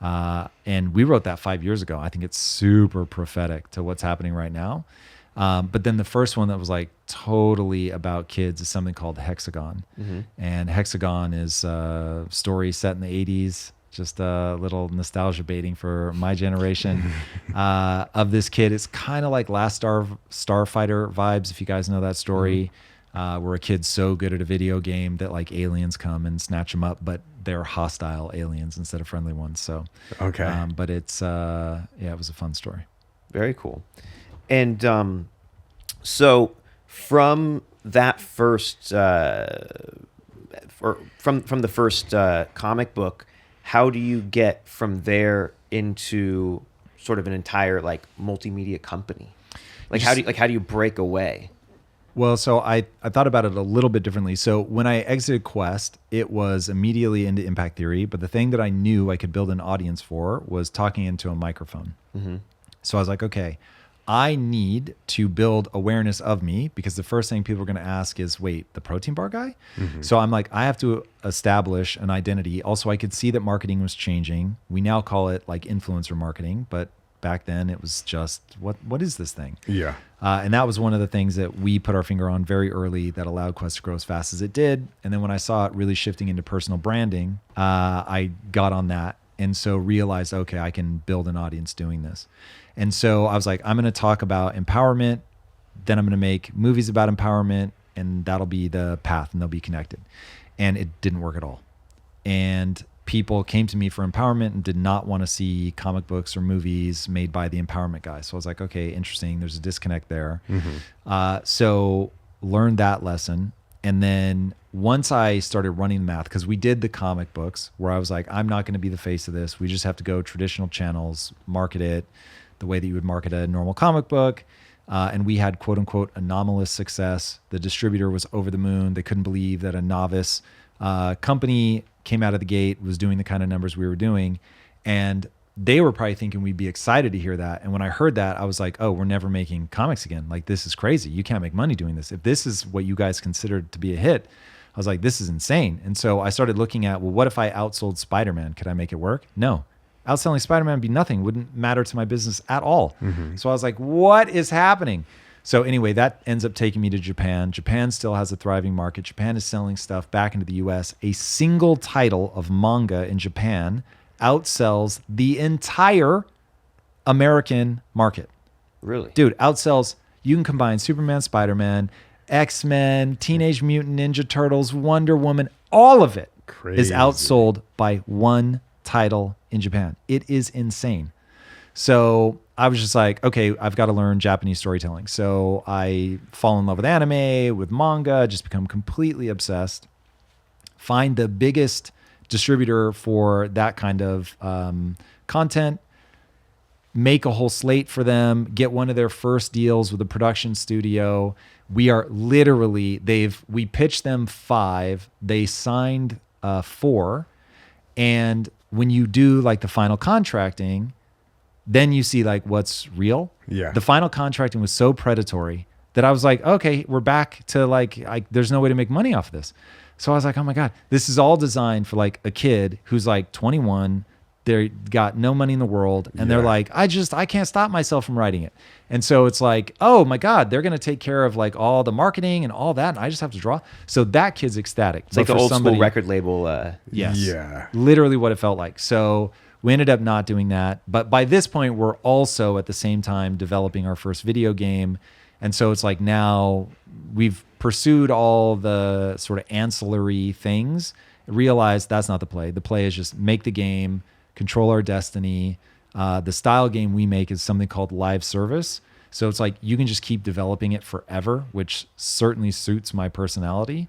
S1: And we wrote that 5 years ago. I think it's super prophetic to what's happening right now. But then the first one that was like totally about kids is something called Hexagon. And Hexagon is a story set in the 80s, just a little nostalgia baiting for my generation of this kid. It's kind of like Last Starfighter vibes, if you guys know that story, where a kid's so good at a video game that like aliens come and snatch him up, but they're hostile aliens instead of friendly ones. So, but it's, it was a fun story.
S3: Very cool. And so from that first, from the first comic book, how do you get from there into sort of an entire like multimedia company? Like how do you break away?
S1: Well, so I thought about it a little bit differently. So when I exited Quest, it was immediately into impact theory, but the thing that I knew I could build an audience for was talking into a microphone. So I was like, okay, I need to build awareness of me because the first thing people are going to ask is, wait, the protein bar guy? So I'm like, I have to establish an identity. Also, I could see that marketing was changing. We now call it like influencer marketing, but back then it was just, what is this thing?
S2: Yeah.
S1: And that was one of the things that we put our finger on very early that allowed Quest to grow as fast as it did. And then when I saw it really shifting into personal branding, I got on that. And so realized, okay, I can build an audience doing this. And so I was like, I'm going to talk about empowerment. Then I'm going to make movies about empowerment, and that'll be the path, and they'll be connected. And it didn't work at all. And people came to me for empowerment and did not want to see comic books or movies made by the empowerment guy. So I was like, okay, interesting. There's a disconnect there. So learned that lesson. And then once I started running the math, because we did the comic books where I was like, I'm not going to be the face of this. We just have to go traditional channels, market it the way that you would market a normal comic book. And we had quote unquote anomalous success. The distributor was over the moon. They couldn't believe that a novice company came out of the gate, was doing the kind of numbers we were doing. And they were probably thinking we'd be excited to hear that. And when I heard that, I was like, oh, we're never making comics again. Like, this is crazy. You can't make money doing this. If this is what you guys considered to be a hit, I was like, this is insane. And so I started looking at, well, what if I outsold Spider-Man? Could I make it work? No. Outselling Spider-Man would be nothing. Wouldn't matter to my business at all. So I was like, what is happening? So anyway, that ends up taking me to Japan. Japan still has a thriving market. Japan is selling stuff back into the US. A single title of manga in Japan outsells the entire American market.
S3: Really?
S1: Dude, outsells. You can combine Superman, Spider-Man, X-Men, Teenage Mutant Ninja Turtles, Wonder Woman. All of it is outsold by one title in Japan. It is insane. So I was just like, okay, I've got to learn Japanese storytelling. So I fall in love with anime, with manga, just become completely obsessed. Find the biggest distributor for that kind of content, make a whole slate for them, get one of their first deals with a production studio. We are literally, we pitched them 5, they signed 4. And when you do like the final contracting, then you see like what's real.
S2: Yeah.
S1: The final contracting was so predatory that I was like, okay, we're back to like, there's no way to make money off of this. So I was like, oh my God, this is all designed for like a kid who's like 21. They got no money in the world. And they're like, I can't stop myself from writing it. And so it's like, oh my God, they're going to take care of like all the marketing and all that. And I just have to draw. So that kid's ecstatic.
S3: It's like the old school record label.
S1: Yes.
S2: Yeah.
S1: Literally what it felt like. So we ended up not doing that. But by this point, we're also at the same time developing our first video game. And so it's like now we've pursued all the sort of ancillary things, realized that's not the play. The play is just make the game, control our destiny. The style game we make is something called live service. So it's like you can just keep developing it forever, which certainly suits my personality.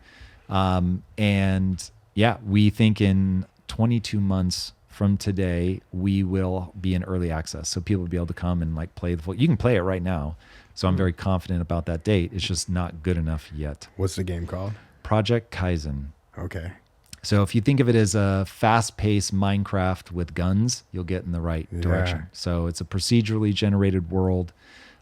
S1: And yeah, we think in 22 months from today, we will be in early access. So people will be able to come and like play the full. You can play it right now. So I'm very confident about that date. It's just not good enough yet.
S2: What's the game called?
S1: Project Kyzen.
S2: Okay.
S1: So if you think of it as a fast-paced Minecraft with guns, you'll get in the right direction. So it's a procedurally generated world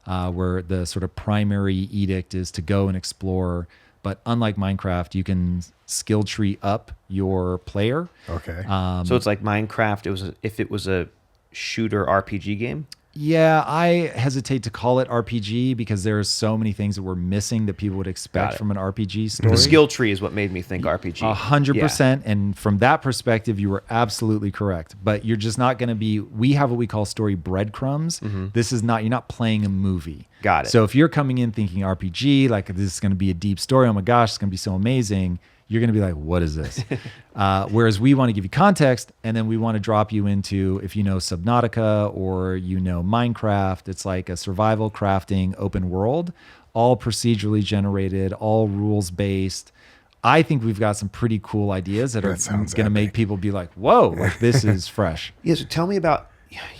S1: where the sort of primary edict is to go and explore. But unlike Minecraft, you can skill tree up your player.
S2: Okay.
S3: So it's like Minecraft. If it was a shooter RPG game.
S1: Yeah, I hesitate to call it RPG because there are so many things that we're missing that people would expect from an RPG story.
S3: The skill tree is what made me think RPG.
S1: 100%. And from that perspective, you were absolutely correct. But you're just not going to be, we have what we call story breadcrumbs. This is not, you're not playing a movie.
S3: Got it.
S1: So if you're coming in thinking RPG, like this is going to be a deep story, oh my gosh, it's going to be so amazing, you're going to be like, what is this? Whereas we want to give you context, and then we want to drop you into, if you know Subnautica or you know Minecraft, it's like a survival crafting open world, all procedurally generated, all rules based. I think we've got some pretty cool ideas that are going to make people be like, whoa, like this is fresh.
S3: Yeah, so tell me about,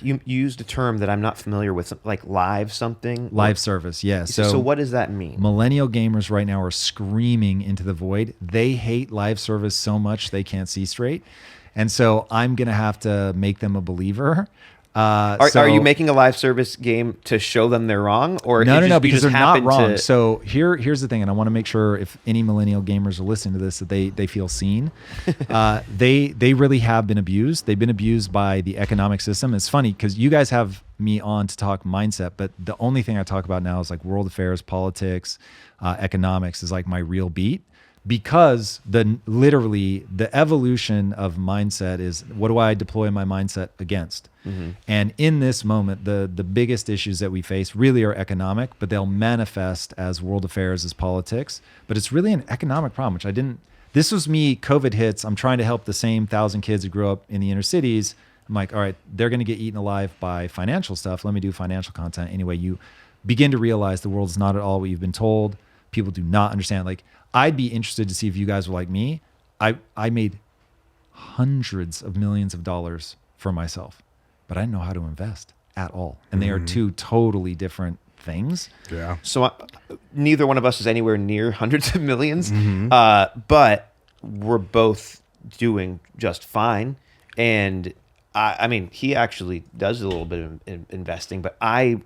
S3: you used a term that I'm not familiar with, like live something?
S1: Live service, yeah.
S3: So what does that mean?
S1: Millennial gamers right now are screaming into the void. They hate live service so much they can't see straight. And so I'm going to have to make them a believer.
S3: Are you making a live service game to show them they're wrong? Or
S1: No, because they're not wrong. So here's the thing, and I want to make sure if any millennial gamers are listening to this that they feel seen. They really have been abused. They've been abused by the economic system. It's funny because you guys have me on to talk mindset, but the only thing I talk about now is like world affairs, politics, economics is like my real beat. Because literally the evolution of mindset is, what do I deploy my mindset against? And in this moment, the biggest issues that we face really are economic, but they'll manifest as world affairs, as politics. But it's really an economic problem, which I didn't. This was me. COVID hits. I'm trying to help the same 1,000 kids who grew up in the inner cities. I'm like, all right, they're going to get eaten alive by financial stuff. Let me do financial content. Anyway, you begin to realize the world's not at all what you've been told. People do not understand. Like, I'd be interested to see if you guys were like me. I made hundreds of millions of dollars for myself, but I didn't know how to invest at all. And they are two totally different things.
S2: Yeah.
S3: So neither one of us is anywhere near hundreds of millions, but we're both doing just fine. And I mean, he actually does a little bit of investing, but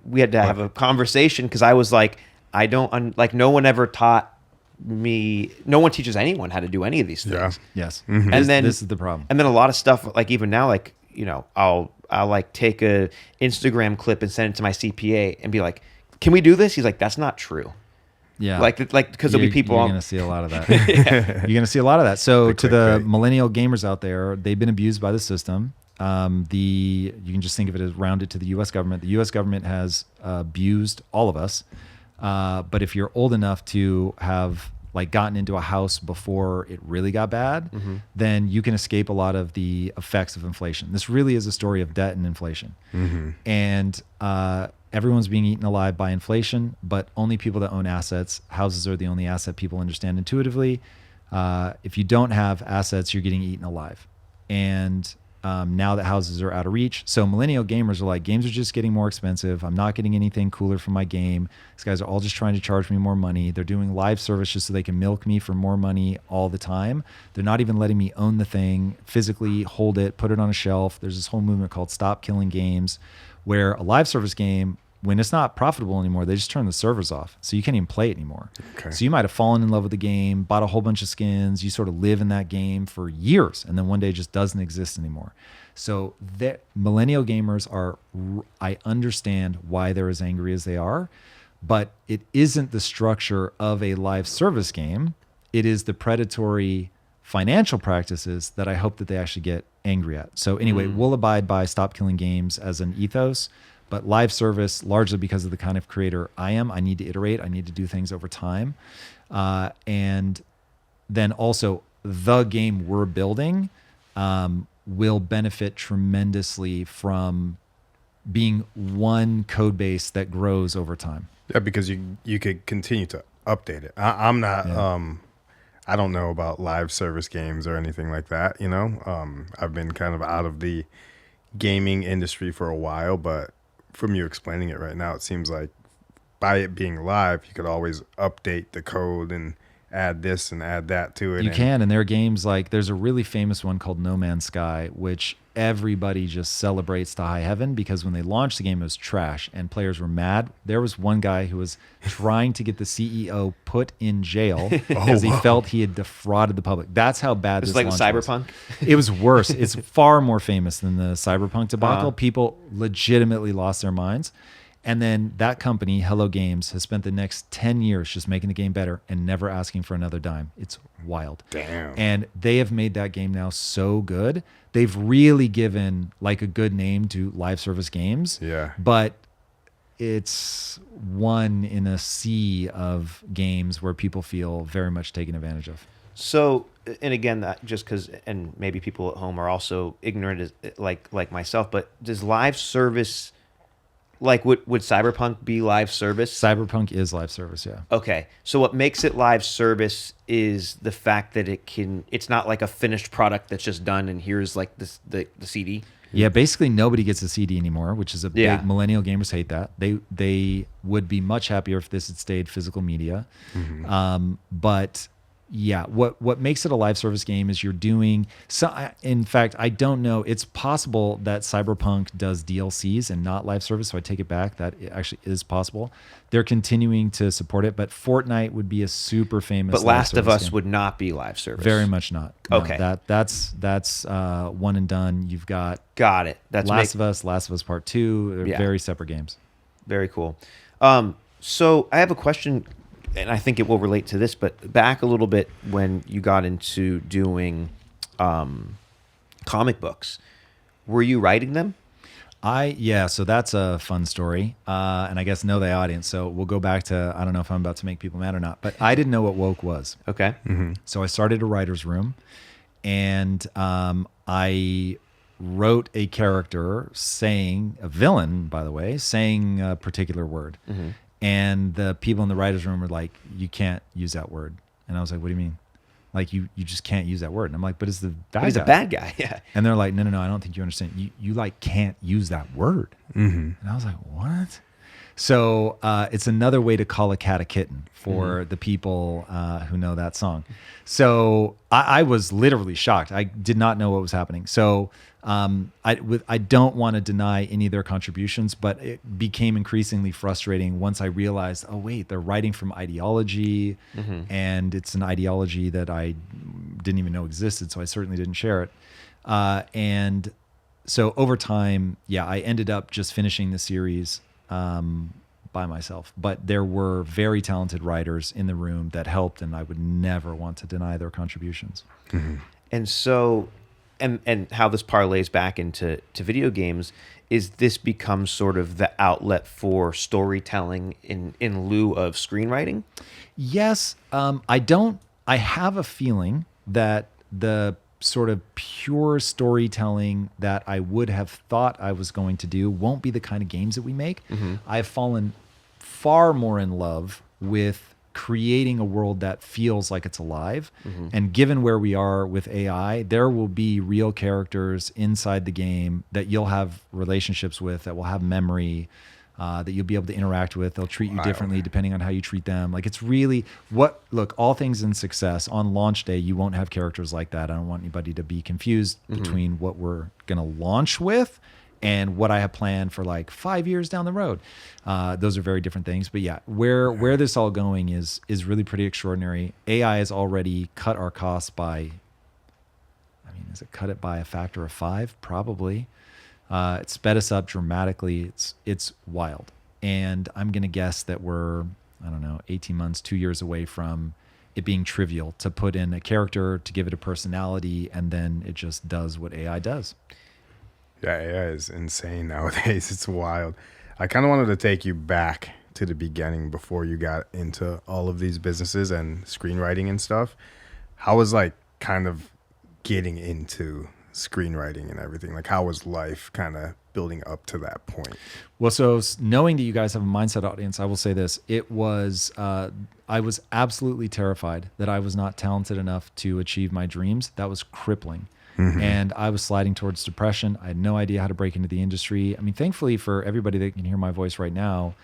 S3: we had to have a conversation because I was like, no one ever taught me, no one teaches anyone how to do any of these things.
S1: Yeah. Yes.
S3: And then
S1: this is the problem.
S3: And then a lot of stuff, like even now, like, you know, I'll like take a Instagram clip and send it to my CPA and be like, can we do this? He's like, that's not true. Yeah. Like because there'll be people.
S1: You're going to see a lot of that. You're going to see a lot of that. So to the millennial gamers out there, they've been abused by the system. You can just think of it as rounded to the U.S. government. The U.S. government has abused all of us. But if you're old enough to have like gotten into a house before it really got bad, then you can escape a lot of the effects of inflation. This really is a story of debt and inflation. And everyone's being eaten alive by inflation, but only people that own assets. Houses are the only asset people understand intuitively. If you don't have assets, you're getting eaten alive. And now that houses are out of reach. So millennial gamers are like, games are just getting more expensive. I'm not getting anything cooler for my game. These guys are all just trying to charge me more money. They're doing live service just so they can milk me for more money all the time. They're not even letting me own the thing, physically hold it, put it on a shelf. There's this whole movement called Stop Killing Games, where a live service game, when it's not profitable anymore, they just turn the servers off. So you can't even play it anymore. Okay. So you might have fallen in love with the game, bought a whole bunch of skins. You sort of live in that game for years. And then one day it just doesn't exist anymore. So millennial gamers I understand why they're as angry as they are, but it isn't the structure of a live service game. It is the predatory financial practices that I hope that they actually get angry at. So anyway, we'll abide by Stop Killing Games as an ethos. But live service, largely because of the kind of creator I am, I need to iterate. I need to do things over time. And then also the game we're building will benefit tremendously from being one code base that grows over time.
S2: Yeah, because you could continue to update it. I'm not... I don't know about live service games or anything like that, you know. I've been kind of out of the gaming industry for a while, but from you explaining it right now, it seems like by it being live, you could always update the code and add this and add that to it.
S1: You can, and there are games like, there's a really famous one called No Man's Sky, which everybody just celebrates to high heaven, because when they launched the game, it was trash and players were mad. There was one guy who was trying to get the CEO put in jail because he felt he had defrauded the public. That's how bad
S3: It's
S1: this
S3: like
S1: launch
S3: Cyberpunk.
S1: was. It was worse. It's far more famous than the Cyberpunk debacle. People legitimately lost their minds. And then that company, Hello Games, has spent the next 10 years just making the game better and never asking for another dime. It's wild.
S2: Damn.
S1: And they have made that game now so good. They've really given like a good name to live service games.
S2: Yeah.
S1: But it's one in a sea of games where people feel very much taken advantage of.
S3: So, and again, that just because, and maybe people at home are also ignorant, like myself, but does live service, like would Cyberpunk be live service?
S1: Cyberpunk is live service, yeah.
S3: Okay. So what makes it live service is the fact that it's not like a finished product that's just done and here's like the CD.
S1: Yeah, basically nobody gets a CD anymore, which is a big,
S3: Yeah.
S1: millennial gamers hate that. They would be much happier if this had stayed physical media. But yeah, what makes it a live service game is you're doing in fact, I don't know. It's possible that Cyberpunk does DLCs and not live service, so I take it back. That it actually is possible. They're continuing to support it, but Fortnite would be a super famous.
S3: But
S1: live
S3: Last of
S1: service
S3: Us
S1: game.
S3: would not be live service.
S1: Very much not. No,
S3: Okay.
S1: That's one and done. You've got
S3: Got it. That's
S1: Last of Us Part 2. They're
S3: Yeah.
S1: very separate games.
S3: Very cool. So I have a question, and I think it will relate to this, but back a little bit when you got into doing comic books, were you writing them?
S1: So that's a fun story. And I guess know the audience. So we'll go back to, I don't know if I'm about to make people mad or not, but I didn't know what woke was.
S3: Okay.
S1: So I started a writer's room, and I wrote a character saying, a villain, by the way, saying a particular word. And the people in the writer's room were like, you can't use that word. And I was like, what do you mean? Like, you just can't use that word. And I'm like, but it's the bad
S3: He's
S1: guy.
S3: a bad guy. Yeah.
S1: And they're like, no, I don't think you understand. You like can't use that word. And I was like, what? So it's another way to call a cat a kitten for the people who know that song. So I was literally shocked. I did not know what was happening. So I don't want to deny any of their contributions, but it became increasingly frustrating once I realized, oh wait, they're writing from ideology, and it's an ideology that I didn't even know existed. So I certainly didn't share it. And so over time, I ended up just finishing the series by myself. But there were very talented writers in the room that helped, and I would never want to deny their contributions.
S3: And so, and how this parlays back into video games is this becomes sort of the outlet for storytelling in lieu of screenwriting?
S1: Yes. I have a feeling that the sort of pure storytelling that I would have thought I was going to do won't be the kind of games that we make. I've fallen far more in love with creating a world that feels like it's alive. And given where we are with AI, there will be real characters inside the game that you'll have relationships with, that will have memory, that you'll be able to interact with. They'll treat you differently depending on how you treat them. Like, it's really look, all things in success, on launch day, you won't have characters like that. I don't want anybody to be confused between what we're going to launch with and what I have planned for like 5 years down the road. Those are very different things. But yeah, where this all going is really pretty extraordinary. AI has already cut our costs by, has it cut it by a factor of 5? Probably. It sped us up dramatically. It's wild. And I'm going to guess that we're, 18 months, 2 years away from it being trivial to put in a character, to give it a personality, and then it just does what AI does.
S2: Yeah, AI is insane nowadays. It's wild. I kind of wanted to take you back to the beginning before you got into all of these businesses and screenwriting and stuff. How was kind of getting into screenwriting and everything? Like, how was life kind of building up to that point?
S1: Well, so knowing that you guys have a mindset audience, I will say this. It was, I was absolutely terrified that I was not talented enough to achieve my dreams. That was crippling. And I was sliding towards depression. I had no idea how to break into the industry. I mean, thankfully for everybody that can hear my voice right now,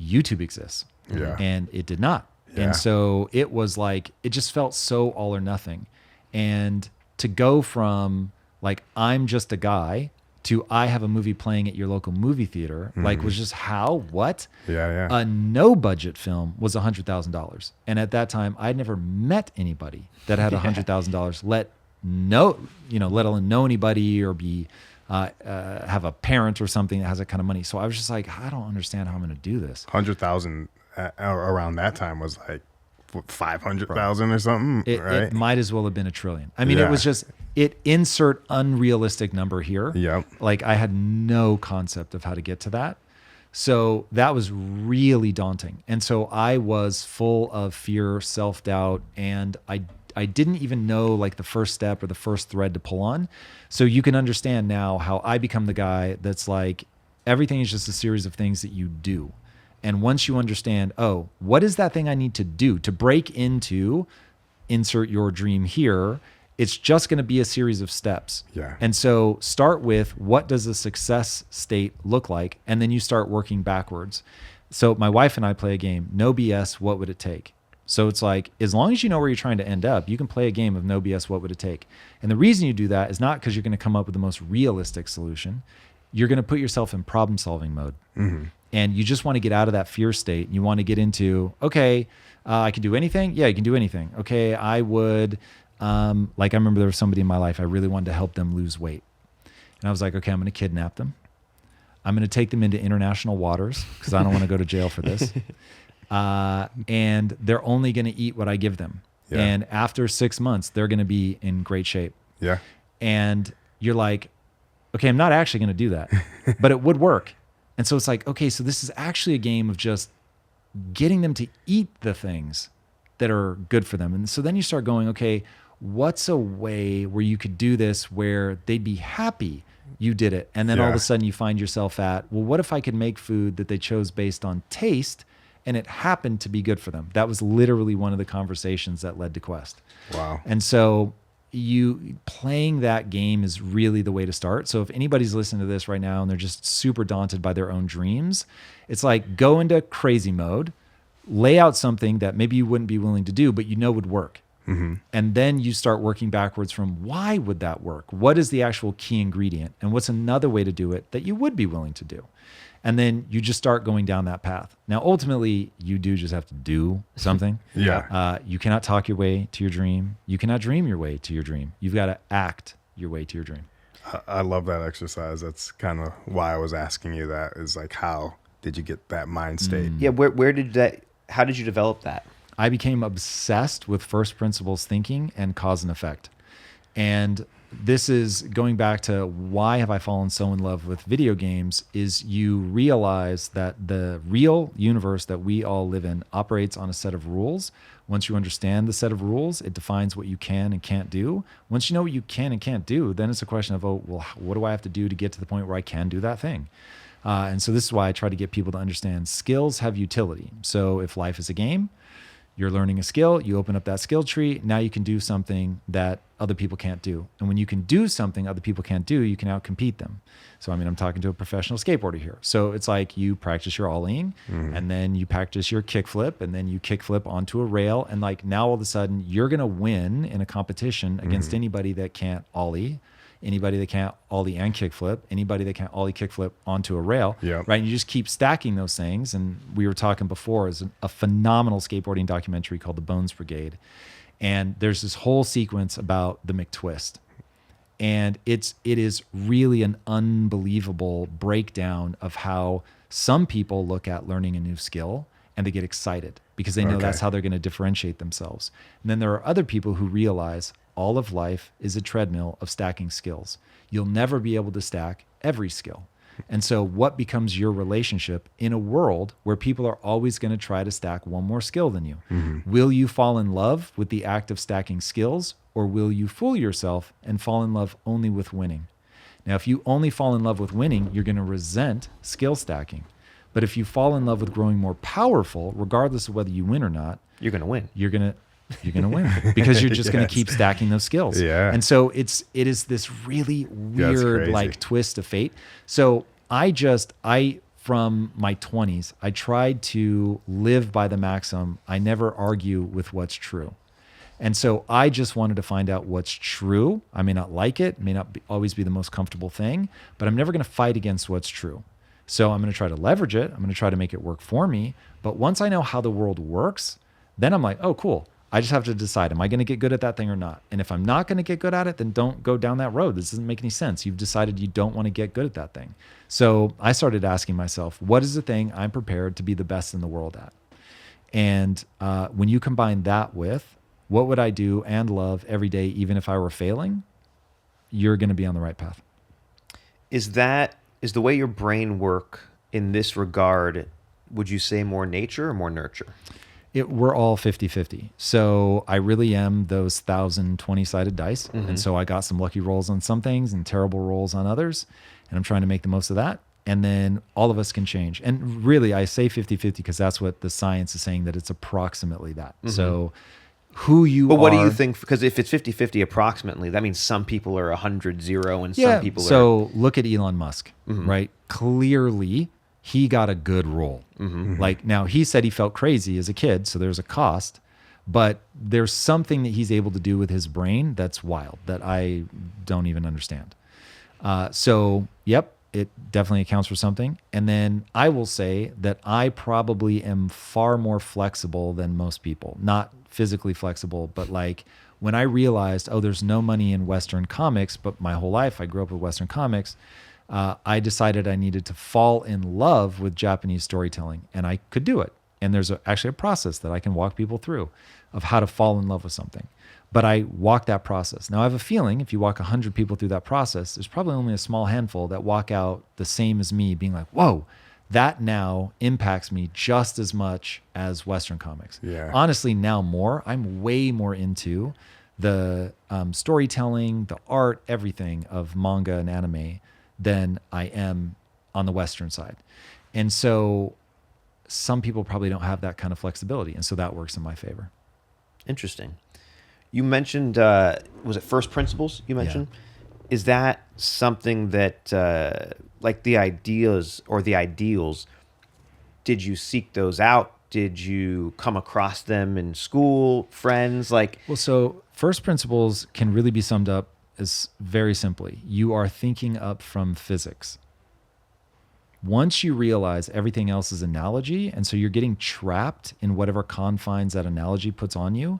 S1: YouTube exists.
S2: Yeah.
S1: And it did not.
S2: Yeah.
S1: And so it was like, it just felt so all or nothing. And to go from like, I'm just a guy to I have a movie playing at your local movie theater, like was just how, what?
S2: Yeah.
S1: A no budget film was $100,000. And at that time I'd never met anybody that had $100,000, let alone know anybody or be, have a parent or something that has that kind of money. So I was just like, I don't understand how I'm going to do this.
S2: 100,000 around that time was like 500,000 or something, right?
S1: It might as well have been $1 trillion. I mean,
S2: Yeah.
S1: it was just, insert unrealistic number here.
S2: Yep.
S1: Like I had no concept of how to get to that. So that was really daunting. And so I was full of fear, self-doubt, and I didn't even know like the first step or the first thread to pull on. So you can understand now how I become the guy that's like, everything is just a series of things that you do. And once you understand, oh, what is that thing I need to do to break into insert your dream here? It's just going to be a series of steps.
S2: Yeah.
S1: And so start with what does a success state look like? And then you start working backwards. So my wife and I play a game, no BS, what would it take? So it's like, as long as you know where you're trying to end up, you can play a game of no BS, what would it take? And the reason you do that is not because you're going to come up with the most realistic solution. You're going to put yourself in problem solving mode. And you just want to get out of that fear state. You want to get into, okay, I can do anything. Yeah, you can do anything. Okay, I would, like I remember there was somebody in my life, I really wanted to help them lose weight. And I was like, okay, I'm going to kidnap them. I'm going to take them into international waters because I don't want to go to jail for this. And they're only going to eat what I give them.
S2: Yeah.
S1: And after 6 months, they're going to be in great shape.
S2: Yeah.
S1: And you're like, okay, I'm not actually going to do that, but it would work. And so it's like, okay, so this is actually a game of just getting them to eat the things that are good for them. And so then you start going, okay, what's a way where you could do this where they'd be happy you did it? And then all of a sudden you find yourself at, well, what if I could make food that they chose based on taste and it happened to be good for them? That was literally one of the conversations that led to Quest.
S2: Wow.
S1: And so you playing that game is really the way to start. So if anybody's listening to this right now and they're just super daunted by their own dreams, it's like go into crazy mode, lay out something that maybe you wouldn't be willing to do, but you know would work. And then you start working backwards from why would that work? What is the actual key ingredient? And what's another way to do it that you would be willing to do? And then you just start going down that path. Now, ultimately, you do just have to do something. You cannot talk your way to your dream. You cannot dream your way to your dream. You've got to act your way to your dream.
S2: I love that exercise. That's kind of why I was asking you that, is like, how did you get that mind state?
S3: Yeah. How did you develop that?
S1: I became obsessed with first principles thinking and cause and effect. And this is going back to why have I fallen so in love with video games, is you realize that the real universe that we all live in operates on a set of rules. Once you understand the set of rules, it defines what you can and can't do. Once you know what you can and can't do, then it's a question of, oh, well, what do I have to do to get to the point where I can do that thing? And so this is why I try to get people to understand skills have utility. So if life is a game, you're learning a skill, you open up that skill tree, now you can do something that other people can't do. And when you can do something other people can't do, you can outcompete them. So, I mean, I'm talking to a professional skateboarder here. So it's like you practice your ollieing, and then you practice your kickflip, and then you kickflip onto a rail. And like now all of a sudden you're going to win in a competition against anybody that can't ollie, anybody that can't ollie and kickflip, anybody that can't ollie kickflip onto a rail, right? And you just keep stacking those things. And we were talking before, is a phenomenal skateboarding documentary called The Bones Brigade. And there's this whole sequence about the McTwist. And it is really an unbelievable breakdown of how some people look at learning a new skill and they get excited because they know that's how they're going to differentiate themselves. And then there are other people who realize all of life is a treadmill of stacking skills. You'll never be able to stack every skill. And so what becomes your relationship in a world where people are always going to try to stack one more skill than you? Will you fall in love with the act of stacking skills, or will you fool yourself and fall in love only with winning? Now, if you only fall in love with winning, you're going to resent skill stacking. But if you fall in love with growing more powerful, regardless of whether you win or not,
S3: You're going to win.
S1: you're going to win because you're just going to keep stacking those skills.
S2: Yeah.
S1: And so it is this really weird
S2: crazy.
S1: like twist of fate. So I from my 20s, I tried to live by the maxim, I never argue with what's true. And so I just wanted to find out what's true. I may not like it, may not always be the most comfortable thing, but I'm never going to fight against what's true. So I'm going to try to leverage it. I'm going to try to make it work for me. But once I know how the world works, then I'm like, oh, cool. I just have to decide, am I going to get good at that thing or not? And if I'm not going to get good at it, then don't go down that road. This doesn't make any sense. You've decided you don't want to get good at that thing. So I started asking myself, what is the thing I'm prepared to be the best in the world at? And when you combine that with what would I do and love every day, even if I were failing, you're going to be on the right path.
S3: Is the way your brain work in this regard, would you say more nature or more nurture?
S1: We're all 50-50. So I really am those 1,020-sided dice. And so I got some lucky rolls on some things and terrible rolls on others. And I'm trying to make the most of that. And then all of us can change. And really, I say 50-50 because that's what the science is saying, that it's approximately that. So who you
S3: But what
S1: are,
S3: do you think? Because if it's 50-50 approximately, that means some people are 100-0 and
S1: yeah,
S3: some people are...
S1: so look at Elon Musk, right? Clearly, he got a good roll. Like now, he said he felt crazy as a kid, so there's a cost. But there's something that he's able to do with his brain that's wild, that I don't even understand. So, yep, it definitely accounts for something. And then I will say that I probably am far more flexible than most people. Not physically flexible, but like when I realized, oh, there's no money in Western comics, but my whole life I grew up with Western comics, I decided I needed to fall in love with Japanese storytelling, and I could do it. And there's actually a process that I can walk people through of how to fall in love with something. But I walk that process. Now I have a feeling if you walk 100 people through that process, there's probably only a small handful that walk out the same as me, being like, whoa, that now impacts me just as much as Western comics.
S2: Yeah.
S1: Honestly, now more. I'm way more into the storytelling, the art, everything of manga and anime than I am on the Western side. And so some people probably don't have that kind of flexibility. And so that works in my favor.
S3: Interesting. You mentioned, was it first principles you mentioned?
S1: Yeah.
S3: Is that something that, like the ideas or the ideals, did you seek those out? Did you come across them in school, friends? Like,
S1: Well, so first principles can really be summed up as very simply, you are thinking up from physics. Once you realize everything else is analogy, and so you're getting trapped in whatever confines that analogy puts on you,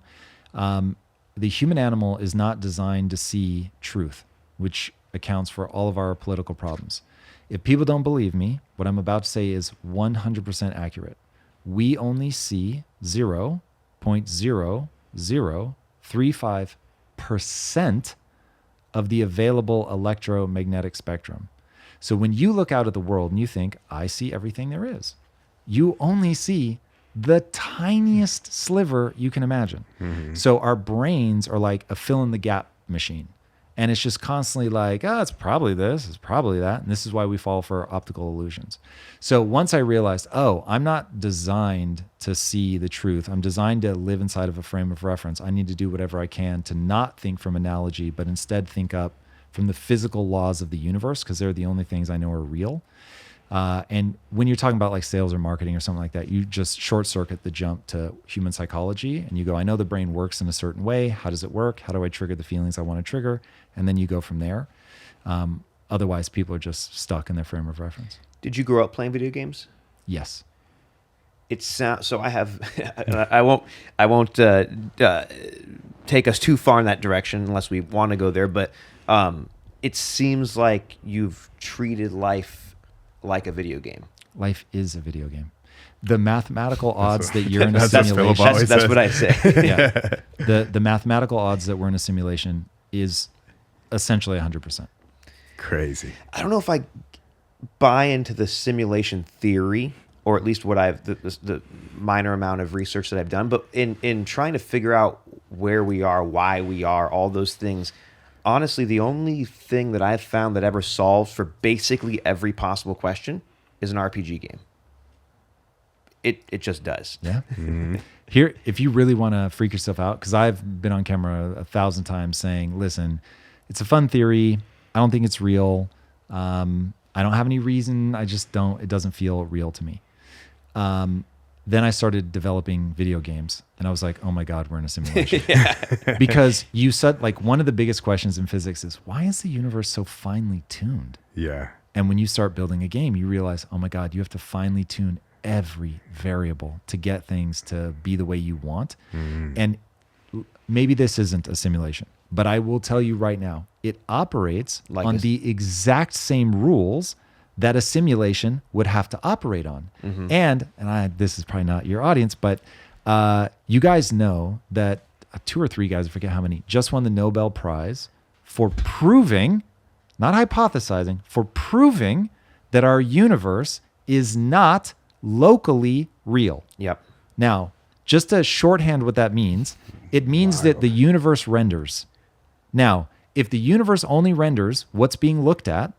S1: the human animal is not designed to see truth, which accounts for all of our political problems. If people don't believe me, what I'm about to say is 100% accurate. We only see 0.0035% of the available electromagnetic spectrum. So when you look out at the world and you think, I see everything there is, you only see the tiniest sliver you can imagine. So our brains are like a fill in the gap machine. And it's just constantly like, oh, it's probably this, it's probably that. And this is why we fall for optical illusions. So once I realized, oh, I'm not designed to see the truth. I'm designed to live inside of a frame of reference. I need to do whatever I can to not think from analogy, but instead think up from the physical laws of the universe, because they're the only things I know are real. And when you're talking about like sales or marketing or something like that, you just short circuit the jump to human psychology and you go, I know the brain works in a certain way. How does it work? How do I trigger the feelings I want to trigger? And then you go from there. Otherwise, people are just stuck in their frame of reference.
S3: did you grow up playing video games?
S1: Yes.
S3: It's so I have. I won't take us too far in that direction unless we want to go there. But it seems like you've treated life like a video game.
S1: Life is a video game. The mathematical odds that you're in a
S2: That's what Phillip
S1: simulation.
S2: always
S3: That's
S2: says.
S3: what I say.
S1: Yeah. The mathematical odds that we're in a simulation is essentially 100%.
S2: Crazy.
S3: I don't know if I buy into the simulation theory, or at least what the minor amount of research that I've done, but in trying to figure out where we are, why we are, all those things, honestly, the only thing that I've found that ever solves for basically every possible question is an RPG game. It just does.
S1: Yeah. Here, if you really want to freak yourself out, because I've been on camera 1,000 times saying, listen, it's a fun theory. I don't think it's real. I don't have any reason. It doesn't feel real to me. Then I started developing video games and I was like, oh my God, we're in a simulation. Because you said, like, one of the biggest questions in physics is, why is the universe so finely tuned?
S2: Yeah.
S1: And when you start building a game, you realize, oh my God, you have to finely tune every variable to get things to be the way you want. And maybe this isn't a simulation, but I will tell you right now, it operates on the exact same rules that a simulation would have to operate on. And this is probably not your audience, but you guys know that 2 or 3 guys, I forget how many, just won the Nobel Prize for proving, not hypothesizing, for proving that our universe is not locally real.
S3: Yep.
S1: Now, just to shorthand what that means, it means that the universe renders. Now, if the universe only renders what's being looked at,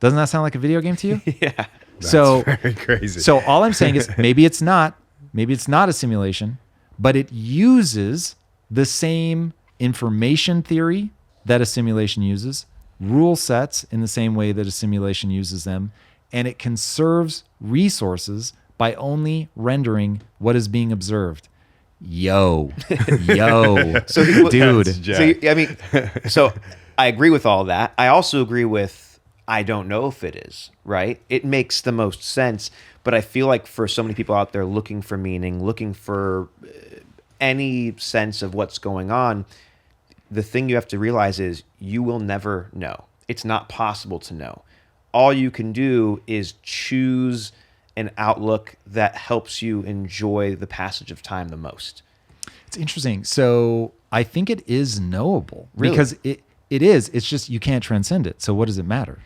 S1: doesn't that sound like a video game to you?
S3: Yeah.
S1: So
S2: very crazy.
S1: So all I'm saying is maybe it's not a simulation, but it uses the same information theory that a simulation uses, rule sets in the same way that a simulation uses them, and it conserves resources by only rendering what is being observed. Yo,
S3: So
S1: dude.
S3: So I agree with all that. I also agree with, I don't know if it is, right? It makes the most sense, but I feel like for so many people out there looking for meaning, looking for any sense of what's going on, the thing you have to realize is you will never know. It's not possible to know. All you can do is choose an outlook that helps you enjoy the passage of time the most.
S1: It's interesting. So I think it is knowable.
S3: Really?
S1: Because it is. It's just you can't transcend it. So what does it matter?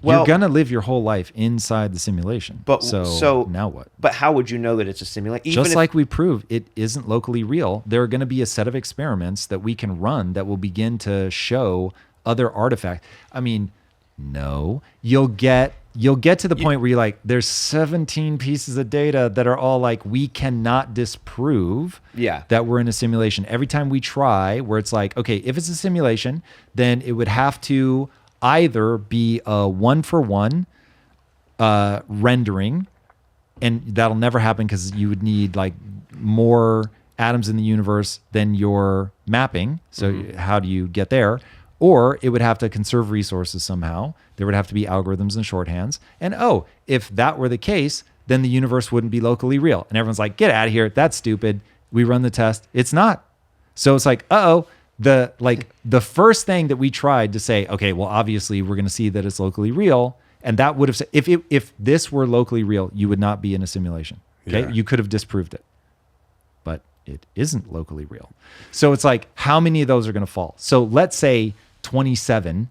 S3: Well,
S1: you're going to live your whole life inside the simulation.
S3: But
S1: so now what?
S3: But how would you know that it's a simulation?
S1: Just like we proved it isn't locally real, there are going to be a set of experiments that we can run that will begin to show other artifacts. I mean, no, you'll get to the point where you're like, there's 17 pieces of data that are all like, we cannot disprove that we're in a simulation. Every time we try, where it's like, okay, if it's a simulation, then it would have to either be a 1-for-1 rendering, and that'll never happen because you would need like more atoms in the universe than your mapping. So how do you get there? Or it would have to conserve resources somehow. There would have to be algorithms and shorthands. And if that were the case, then the universe wouldn't be locally real. And everyone's like, get out of here. That's stupid. We run the test. It's not. So it's like, the first thing that we tried to say, okay, well, obviously we're going to see that it's locally real. And that would have said, if this were locally real, you would not be in a simulation. Okay.
S2: Yeah.
S1: You could have disproved it, but it isn't locally real. So it's like, how many of those are going to fall? So let's say 27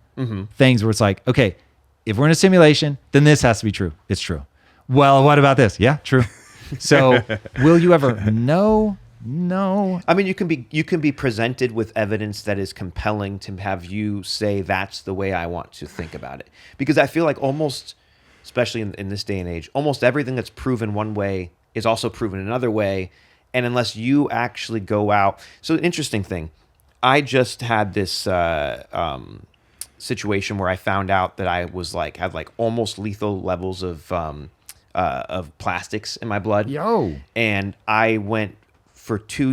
S1: things where it's like, okay, if we're in a simulation, then this has to be true. It's true. Well, what about this? Yeah, true. So will you ever know? No.
S3: I mean, you can be presented with evidence that is compelling to have you say that's the way I want to think about it. Because I feel like almost, especially in this day and age, almost everything that's proven one way is also proven another way. And unless you actually go out. So an interesting thing, I just had this situation where I found out that I was had almost lethal levels of plastics in my blood.
S1: Yo.
S3: And I went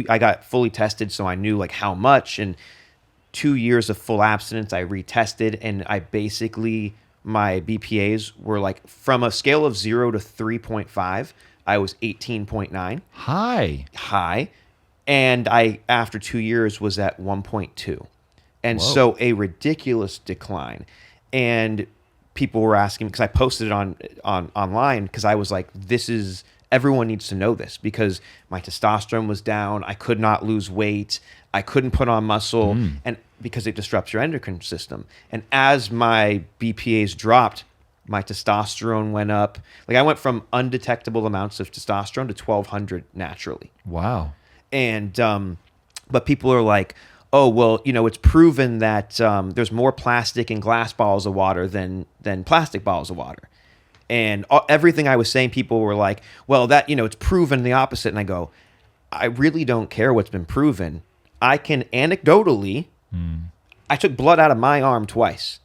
S3: I got fully tested, so I knew how much, and 2 years of full abstinence, I retested, and I basically, my BPAs were from a scale of 0 to 3.5, I was 18.9. High. And I, after 2 years, was at 1.2. And
S1: Whoa.
S3: So a ridiculous decline. And people were asking, because I posted it on online, because I was like, everyone needs to know this, because my testosterone was down. I could not lose weight. I couldn't put on muscle, and because it disrupts your endocrine system. And as my BPAs dropped, My testosterone went up. Like I went from undetectable amounts of testosterone to 1,200 naturally.
S1: Wow.
S3: And but people are like, oh, well, it's proven that there's more plastic in glass bottles of water than plastic bottles of water. And everything I was saying, people were like, well, that, it's proven the opposite. And I go, I really don't care what's been proven. I can anecdotally, I took blood out of my arm twice,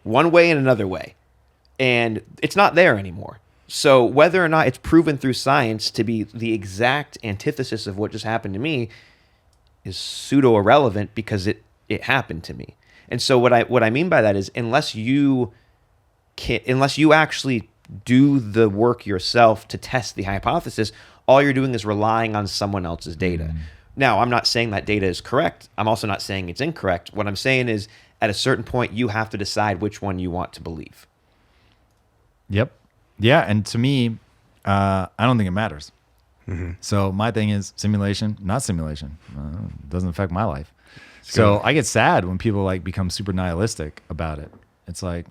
S3: one way and another way. And it's not there anymore. So whether or not it's proven through science to be the exact antithesis of what just happened to me is pseudo irrelevant because it happened to me. And so what I mean by that is unless you actually do the work yourself to test the hypothesis, all you're doing is relying on someone else's data. Now, I'm not saying that data is correct. I'm also not saying it's incorrect. What I'm saying is at a certain point, you have to decide which one you want to believe.
S1: Yep. Yeah. And to me, I don't think it matters. So my thing is simulation, not simulation. Doesn't affect my life. So I get sad when people like become super nihilistic about it. It's like,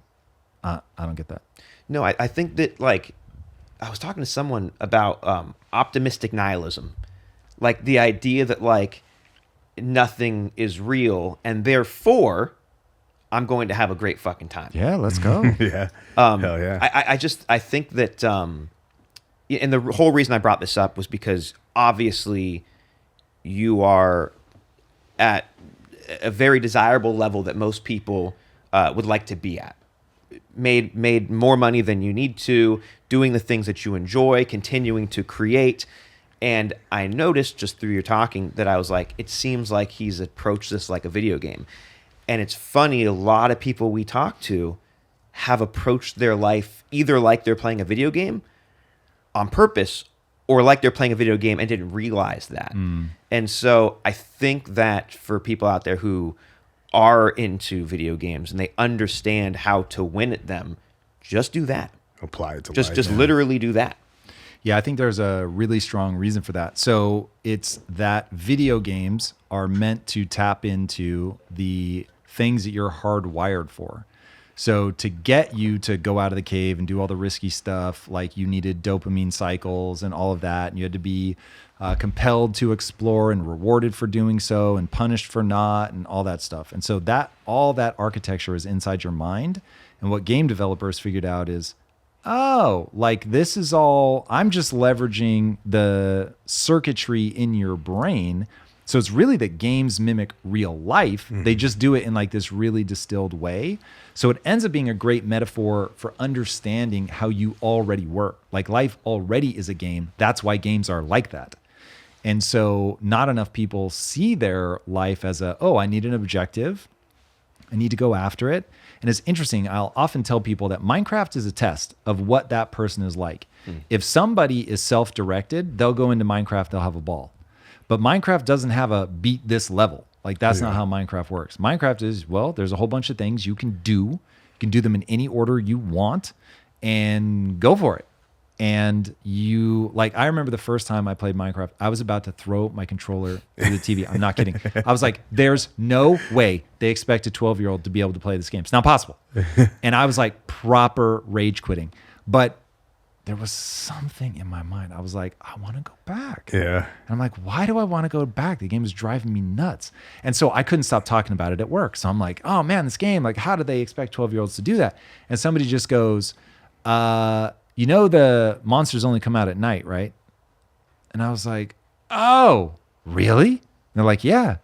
S1: I don't get that.
S3: No, I think that like I was talking to someone about optimistic nihilism, like the idea that like nothing is real and therefore I'm going to have a great fucking time.
S1: Yeah, let's go.
S2: Yeah. Hell yeah.
S3: I think that, and the whole reason I brought this up was because obviously you are at a very desirable level that most people would like to be at. Made more money than you need to, doing the things that you enjoy, continuing to create. And I noticed just through your talking that I was like, it seems like he's approached this like a video game. And it's funny, a lot of people we talk to have approached their life either like they're playing a video game on purpose or like they're playing a video game and didn't realize that. And so I think that for people out there who are into video games and they understand how to win at them, just do that.
S2: Apply it to
S3: just
S2: life.
S3: Just literally do that.
S1: Yeah, I think there's a really strong reason for that. So it's that video games are meant to tap into the things that you're hardwired for. So to get you to go out of the cave and do all the risky stuff, like you needed dopamine cycles and all of that, and you had to be compelled to explore and rewarded for doing so and punished for not and all that stuff. And so that all that architecture is inside your mind. And what game developers figured out is, oh, like this is all, I'm just leveraging the circuitry in your brain. So it's really that games mimic real life. They just do it in like this really distilled way. So it ends up being a great metaphor for understanding how you already work. Like life already is a game. That's why games are like that. And so not enough people see their life as I need an objective. I need to go after it. And it's interesting. I'll often tell people that Minecraft is a test of what that person is like. If somebody is self-directed, they'll go into Minecraft, they'll have a ball. But Minecraft doesn't have a beat this level. Like that's not how Minecraft works. Minecraft is, well, there's a whole bunch of things you can do. You can do them in any order you want and go for it. And you, like, I remember the first time I played Minecraft, I was about to throw my controller through the TV. I'm not kidding. I was like, there's no way they expect a 12-year-old to be able to play this game. It's not possible. And I was like proper rage quitting. But there was something in my mind. I was like, I want to go back.
S2: Yeah.
S1: And I'm like, why do I want to go back? The game is driving me nuts. And so I couldn't stop talking about it at work. So I'm like, oh man, this game, like, how do they expect 12-year-olds to do that? And somebody just goes, you know, the monsters only come out at night, right? And I was like, oh, really? And they're like, yeah.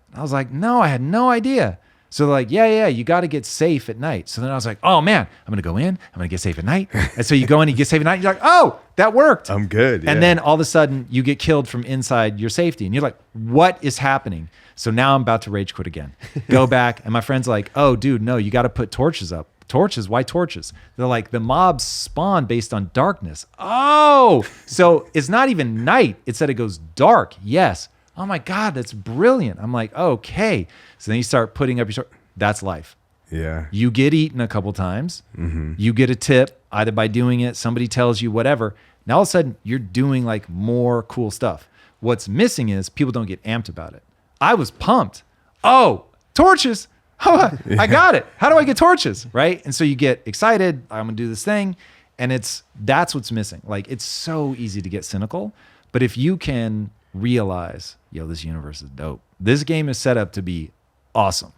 S1: And I was like, no, I had no idea. So they're like, yeah, you got to get safe at night. So then I was like, oh man, I'm going to go in, I'm going to get safe at night. And so you go in and you get safe at night. And you're like, oh, that worked.
S2: I'm good.
S1: And then all of a sudden you get killed from inside your safety. And you're like, what is happening? So now I'm about to rage quit again. Go back. And my friend's like, oh, dude, no, you got to put torches up. Torches? Why torches? They're like, the mobs spawn based on darkness. Oh, so it's not even night. It's that it goes dark. Yes. Oh my God, that's brilliant. I'm like, okay. So then you start putting up your sword. That's life.
S2: Yeah.
S1: You get eaten a couple times. You get a tip either by doing it. Somebody tells you whatever. Now all of a sudden you're doing like more cool stuff. What's missing is people don't get amped about it. I was pumped. Oh, torches. Oh, I got it. How do I get torches? Right. And so you get excited. I'm going to do this thing. And that's what's missing. Like, it's so easy to get cynical. But if you can realize, this universe is dope. This game is set up to be awesome.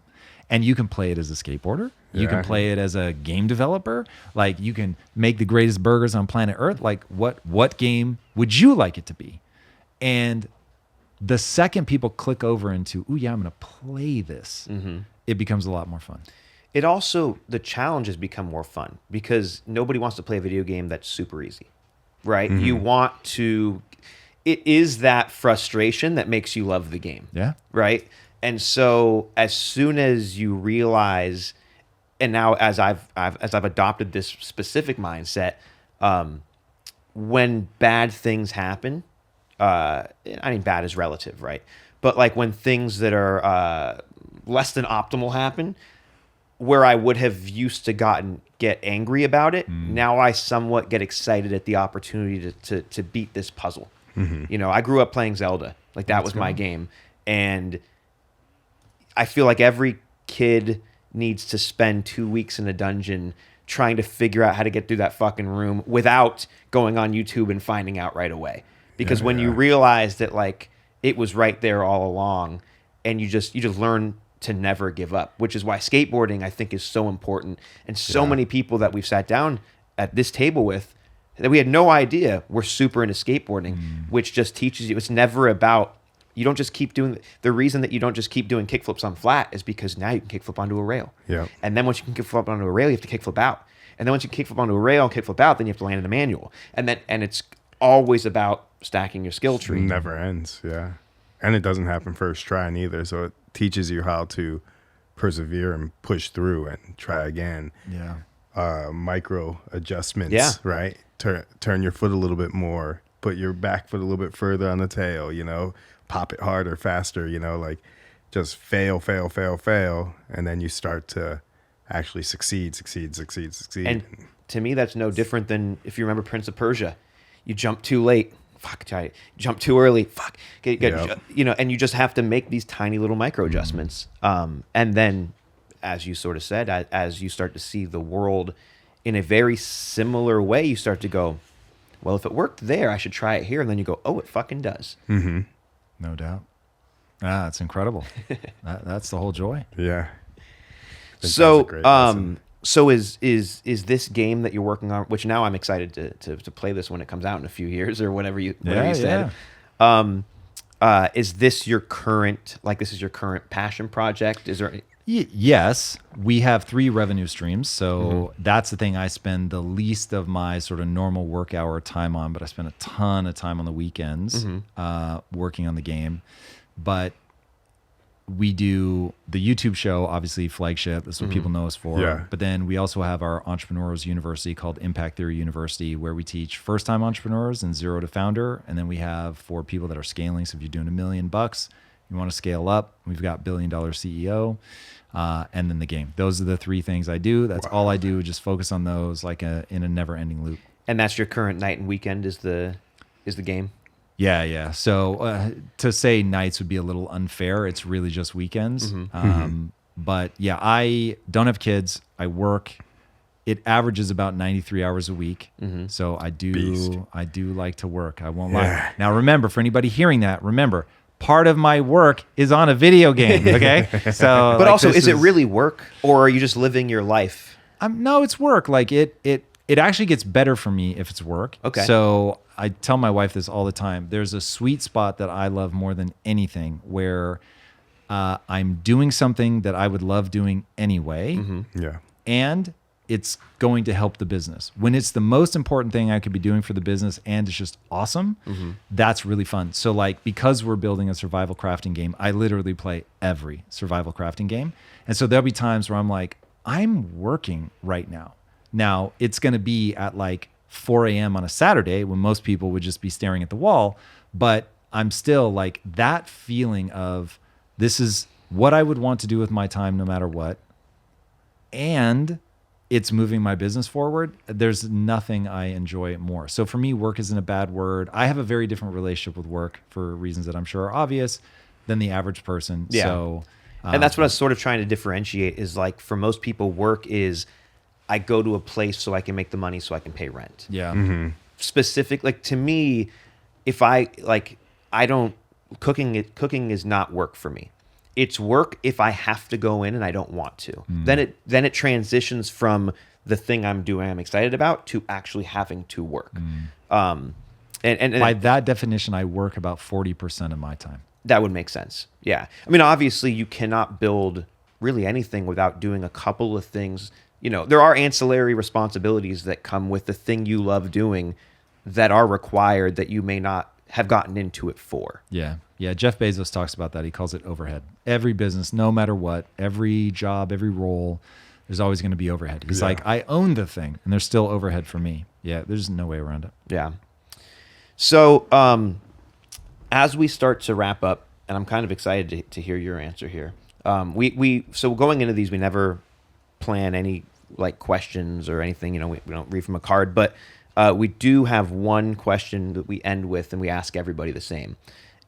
S1: And you can play it as a skateboarder. You can play it as a game developer. Like, you can make the greatest burgers on planet Earth. Like, what game would you like it to be? And the second people click over into, I'm going to play this, it becomes a lot more fun.
S3: It also, the challenges become more fun because nobody wants to play a video game that's super easy, right? You want to, it is that frustration that makes you love the game.
S1: Yeah.
S3: Right? And so as soon as you realize, and now as I've adopted this specific mindset, when bad things happen, I mean, bad is relative, right? But like when things that are less than optimal happen, where I would have used to get angry about it, now I somewhat get excited at the opportunity to beat this puzzle. I grew up playing Zelda. Like, that was my game. And I feel like every kid needs to spend 2 weeks in a dungeon trying to figure out how to get through that fucking room without going on YouTube and finding out right away. Because when you realize that, like, it was right there all along, and you just learn to never give up, which is why skateboarding, I think, is so important. And so many people that we've sat down at this table with that we had no idea were super into skateboarding, which just teaches you it's never about, you don't just keep doing, the reason that you don't just keep doing kickflips on flat is because now you can kickflip onto a rail. Yeah. And then once you can kickflip onto a rail, you have to kickflip out. And then once you kickflip onto a rail and kickflip out, then you have to land in a manual. And it's always about stacking your skill tree.
S2: It never ends, yeah. And it doesn't happen first try neither. So it teaches you how to persevere and push through and try again. Yeah. Micro adjustments, right? Turn your foot a little bit more, put your back foot a little bit further on the tail, pop it harder, faster, like just fail. And then you start to actually succeed.
S3: And to me, that's no different than if you remember Prince of Persia. You jump too late. Fuck, jump too early. Fuck, and you just have to make these tiny little micro adjustments. And then, as you sort of said, as you start to see the world in a very similar way, you start to go, well, if it worked there, I should try it here. And then you go, oh, it fucking does.
S1: No doubt. It's incredible. That's the whole joy.
S2: Yeah.
S3: So is this game that you're working on, which now I'm excited to play this when it comes out in a few years or whatever you said. Is this your current passion project? Is there?
S1: Yes, we have 3 revenue streams. So that's the thing I spend the least of my sort of normal work hour time on, but I spend a ton of time on the weekends working on the game. But we do the YouTube show, obviously flagship. That's what people know us for. Yeah. But then we also have our entrepreneurs university called Impact Theory University, where we teach first-time entrepreneurs and 0 to founder. And then we have for people that are scaling. So if you're doing $1 million, you want to scale up, we've got $1 billion CEO, and then the game. Those are the 3 things I do. That's all I do. Just focus on those, like in a never-ending loop.
S3: And that's your current night and weekend is the game.
S1: Yeah. So to say nights would be a little unfair. It's really just weekends. But yeah, I don't have kids. I work. It averages about 93 hours a week. So I do like to work. I won't lie. Now remember, for anybody hearing that, part of my work is on a video game. Okay. So,
S3: but also, is it really work, or are you just living your life?
S1: No, it's work. Like it actually gets better for me if it's work. Okay. So I tell my wife this all the time. There's a sweet spot that I love more than anything where I'm doing something that I would love doing anyway. Yeah. And it's going to help the business. When it's the most important thing I could be doing for the business and it's just awesome, that's really fun. So like, because we're building a survival crafting game, I literally play every survival crafting game. And so there'll be times where I'm like, I'm working right now. Now it's going to be at like 4 a.m. on a Saturday when most people would just be staring at the wall. But I'm still like, that feeling of this is what I would want to do with my time no matter what. And it's moving my business forward. There's nothing I enjoy more. So for me, work isn't a bad word. I have a very different relationship with work for reasons that I'm sure are obvious than the average person. Yeah. So
S3: And that's what I was sort of trying to differentiate is like for most people, work is I go to a place so I can make the money so I can pay rent.
S1: Yeah.
S3: Specific, like to me, if I don't, cooking is not work for me. It's work if I have to go in and I don't want to. Then it transitions from the thing I'm doing I'm excited about to actually having to work. And
S1: By that definition, I work about 40% of my time.
S3: that would make sense. Yeah. I mean, obviously you cannot build really anything without doing a couple of things. You know, there are ancillary responsibilities that come with the thing you love doing that are required that you may not have gotten into it for.
S1: Yeah. Yeah. Jeff Bezos talks about that. He calls it overhead. Every business, no matter what, every job, every role, there's always going to be overhead. He's like, I own the thing and there's still overhead for me. Yeah. There's no way around it.
S3: Yeah. So, as we start to wrap up, and I'm kind of excited to hear your answer here. So going into these, we never plan any like questions or anything. You know, we don't read from a card, but we do have one question that we end with, and we ask everybody the same,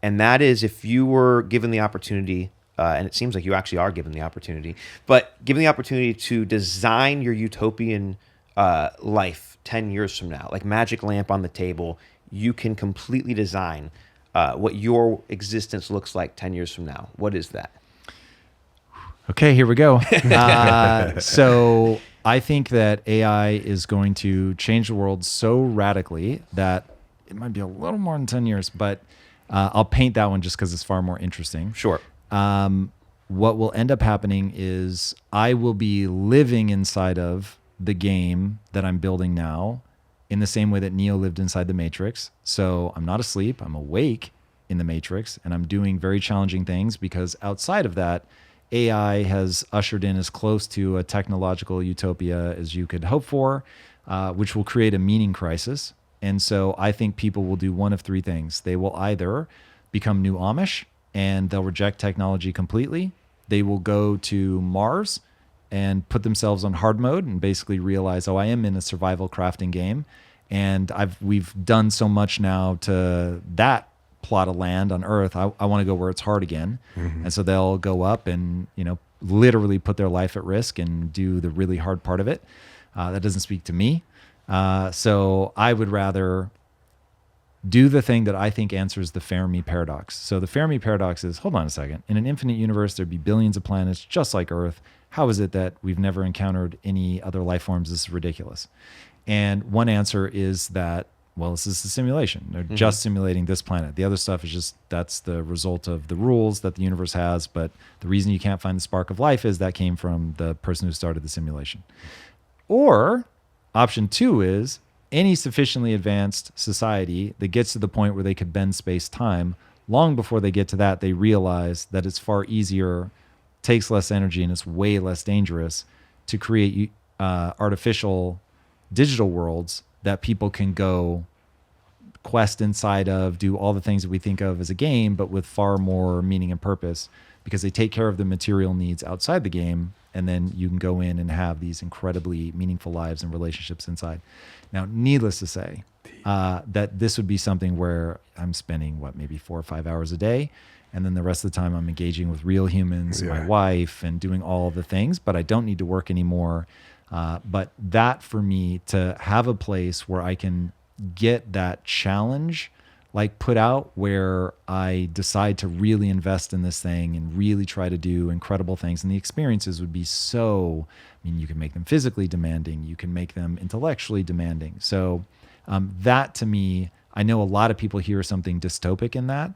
S3: and that is if you were given the opportunity, and it seems like you actually are given the opportunity, but given the opportunity to design your utopian life 10 years from now, like magic lamp on the table, you can completely design what your existence looks like 10 years from now. What is that?
S1: Okay, here we go. So I think that AI is going to change the world so radically that it might be a little more than 10 years, but I'll paint that one just because it's far more interesting.
S3: Sure.
S1: What will end up happening is I will be living inside of the game that I'm building now in the same way that Neo lived inside the Matrix. So I'm not asleep, I'm awake in the Matrix, and I'm doing very challenging things because outside of that, AI has ushered in as close to a technological utopia as you could hope for, which will create a meaning crisis. And so I think people will do one of three things. They will either become new Amish and they'll reject technology completely. They will go to Mars and put themselves on hard mode and basically realize, oh, I am in a survival crafting game. And we've done so much now to that plot of land on Earth. I want to go where it's hard again. And so they'll go up and, you know, literally put their life at risk and do the really hard part of it. That doesn't speak to me. So I would rather do the thing that I think answers the Fermi paradox. So the Fermi paradox is, hold on a second. In an infinite universe, there'd be billions of planets just like Earth. How is it that we've never encountered any other life forms? This is ridiculous. And one answer is that, well, this is a simulation. They're just simulating this planet. The other stuff is just, that's the result of the rules that the universe has. But the reason you can't find the spark of life is that came from the person who started the simulation. Or option two is any sufficiently advanced society that gets to the point where they could bend space-time. Long before they get to that, they realize that it's far easier, takes less energy, and it's way less dangerous to create artificial digital worlds that people can go quest inside of, do all the things that we think of as a game, but with far more meaning and purpose because they take care of the material needs outside the game. And then you can go in and have these incredibly meaningful lives and relationships inside. Now, needless to say, that this would be something where I'm spending, maybe 4 or 5 hours a day. And then the rest of the time I'm engaging with real humans, my wife, and doing all of the things, but I don't need to work anymore. But that for me, to have a place where I can get that challenge like put out, where I decide to really invest in this thing and really try to do incredible things. And the experiences would be so, I mean, you can make them physically demanding, you can make them intellectually demanding. So that to me, I know a lot of people hear something dystopic in that,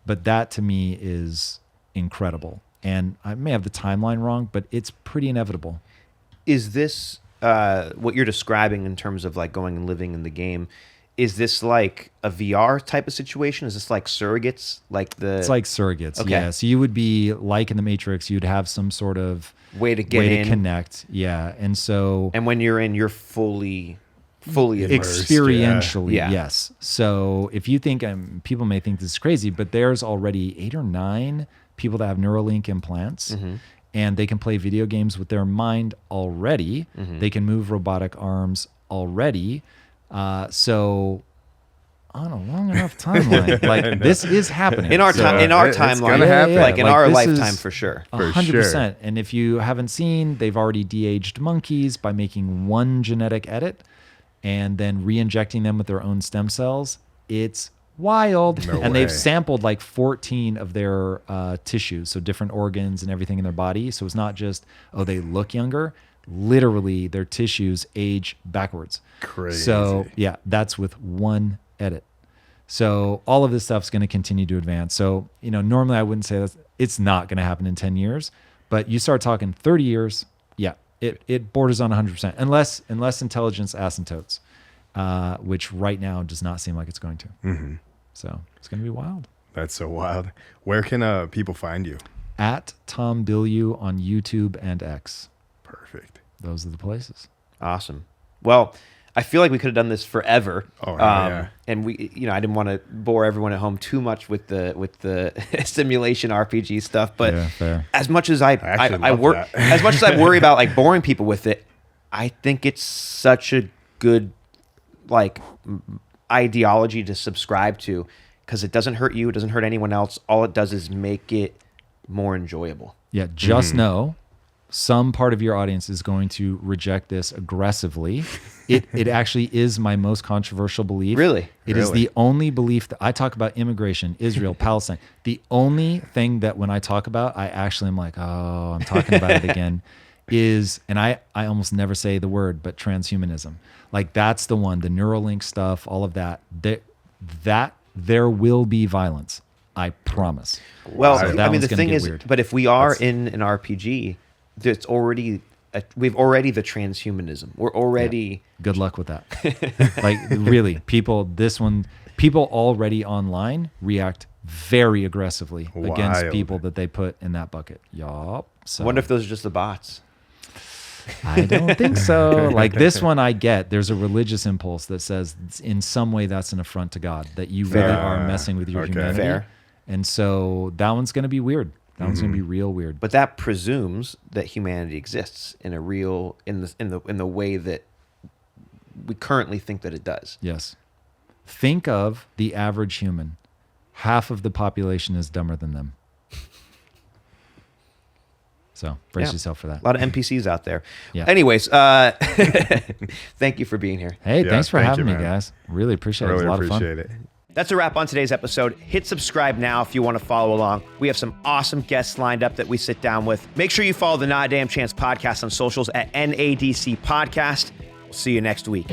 S1: but that to me is incredible. And I may have the timeline wrong, but it's pretty inevitable.
S3: Is this what you're describing in terms of like going and living in the game? Is this like a VR type of situation? Is this like surrogates? It's
S1: like surrogates,
S3: okay.
S1: Yeah. So you would be like in the Matrix, you'd have some sort of
S3: way to connect.
S1: Yeah. And so...
S3: And when you're in, you're fully immersed.
S1: Experientially, yes. So if you think, people may think this is crazy, but there's already 8 or 9 people that have Neuralink implants. And they can play video games with their mind already. They can move robotic arms already. So on a long enough timeline. Like this is happening
S3: in our
S2: So,
S3: time, in our
S2: it's
S3: timeline,
S2: gonna happen.
S3: like in
S1: Like,
S3: our
S1: this
S3: lifetime
S1: is-
S3: for sure.
S2: For
S1: 100%. And if you haven't seen, they've already de-aged monkeys by making one genetic edit and then re-injecting them with their own stem cells. It's wild.
S2: No
S1: and they've
S2: way.
S1: sampled like 14 of their tissues, so different organs and everything in their body. So it's not just, oh, they look younger. Literally, their tissues age backwards.
S2: Crazy.
S1: So yeah, that's with one edit. So all of this stuff's going to continue to advance. So, normally I wouldn't say that it's not going to happen in 10 years, but you start talking 30 years, yeah, it borders on 100%, unless intelligence asymptotes, which right now does not seem like it's going to.
S2: Mm-hmm.
S1: So it's going to be wild.
S2: That's so wild. Where can people find you?
S1: At Tom Bilyeu on YouTube and X.
S2: Perfect.
S1: Those are the places.
S3: Awesome. Well, I feel like we could have done this forever.
S2: Oh, yeah.
S3: And we, I didn't want to bore everyone at home too much with the simulation RPG stuff, but
S1: Yeah, fair.
S3: as much as I
S2: actually love
S3: work,
S2: that.
S3: as much as I worry about like boring people with it, I think it's such a good ideology to subscribe to, because it doesn't hurt you, it doesn't hurt anyone else. All it does is make it more enjoyable.
S1: Yeah, just know some part of your audience is going to reject this aggressively. It actually is my most controversial belief.
S3: Really?
S1: It is
S2: Really?
S1: the only belief that I talk about immigration, Israel, Palestine. The only thing that when I talk about, I actually am like, oh, I'm talking about it again, is, and I almost never say the word, but transhumanism. Like that's the one, the Neuralink stuff, all of that. There will be violence. I promise.
S3: Well,
S1: So that
S3: I mean,
S1: one's
S3: the
S1: gonna
S3: thing
S1: get
S3: is,
S1: weird.
S3: but if we are in an RPG, we've already the transhumanism. We're already
S1: Good luck with that. Like really, people already online react very aggressively against
S2: Wild.
S1: people that they put in that bucket. Yup. So
S3: I wonder if those are just the bots.
S1: I don't think so. Like this one, I get. There's a religious impulse that says in some way that's an affront to God, that you really
S2: Fair.
S1: are messing with your
S2: Okay.
S1: humanity.
S3: Fair.
S1: And so that one's going to be weird. That one's going to be real weird.
S3: But that presumes that humanity exists in a real in the way that we currently think that it does.
S1: Yes. Think of the average human. Half of the population is dumber than them. So brace
S3: Yeah.
S1: yourself for that.
S3: A lot of NPCs out there.
S1: Yeah.
S3: Anyways, thank you for being here.
S1: Hey,
S2: Yeah,
S1: thanks for
S2: thank
S1: having
S2: you,
S1: me,
S2: man.
S1: guys. Really appreciate it. It was
S2: Really
S1: a lot of fun.
S2: appreciate it.
S3: That's a wrap on today's episode. Hit subscribe now if you want to follow along. We have some awesome guests lined up that we sit down with. Make sure you follow the Not a Damn Chance podcast on socials at NADC Podcast. We'll see you next week.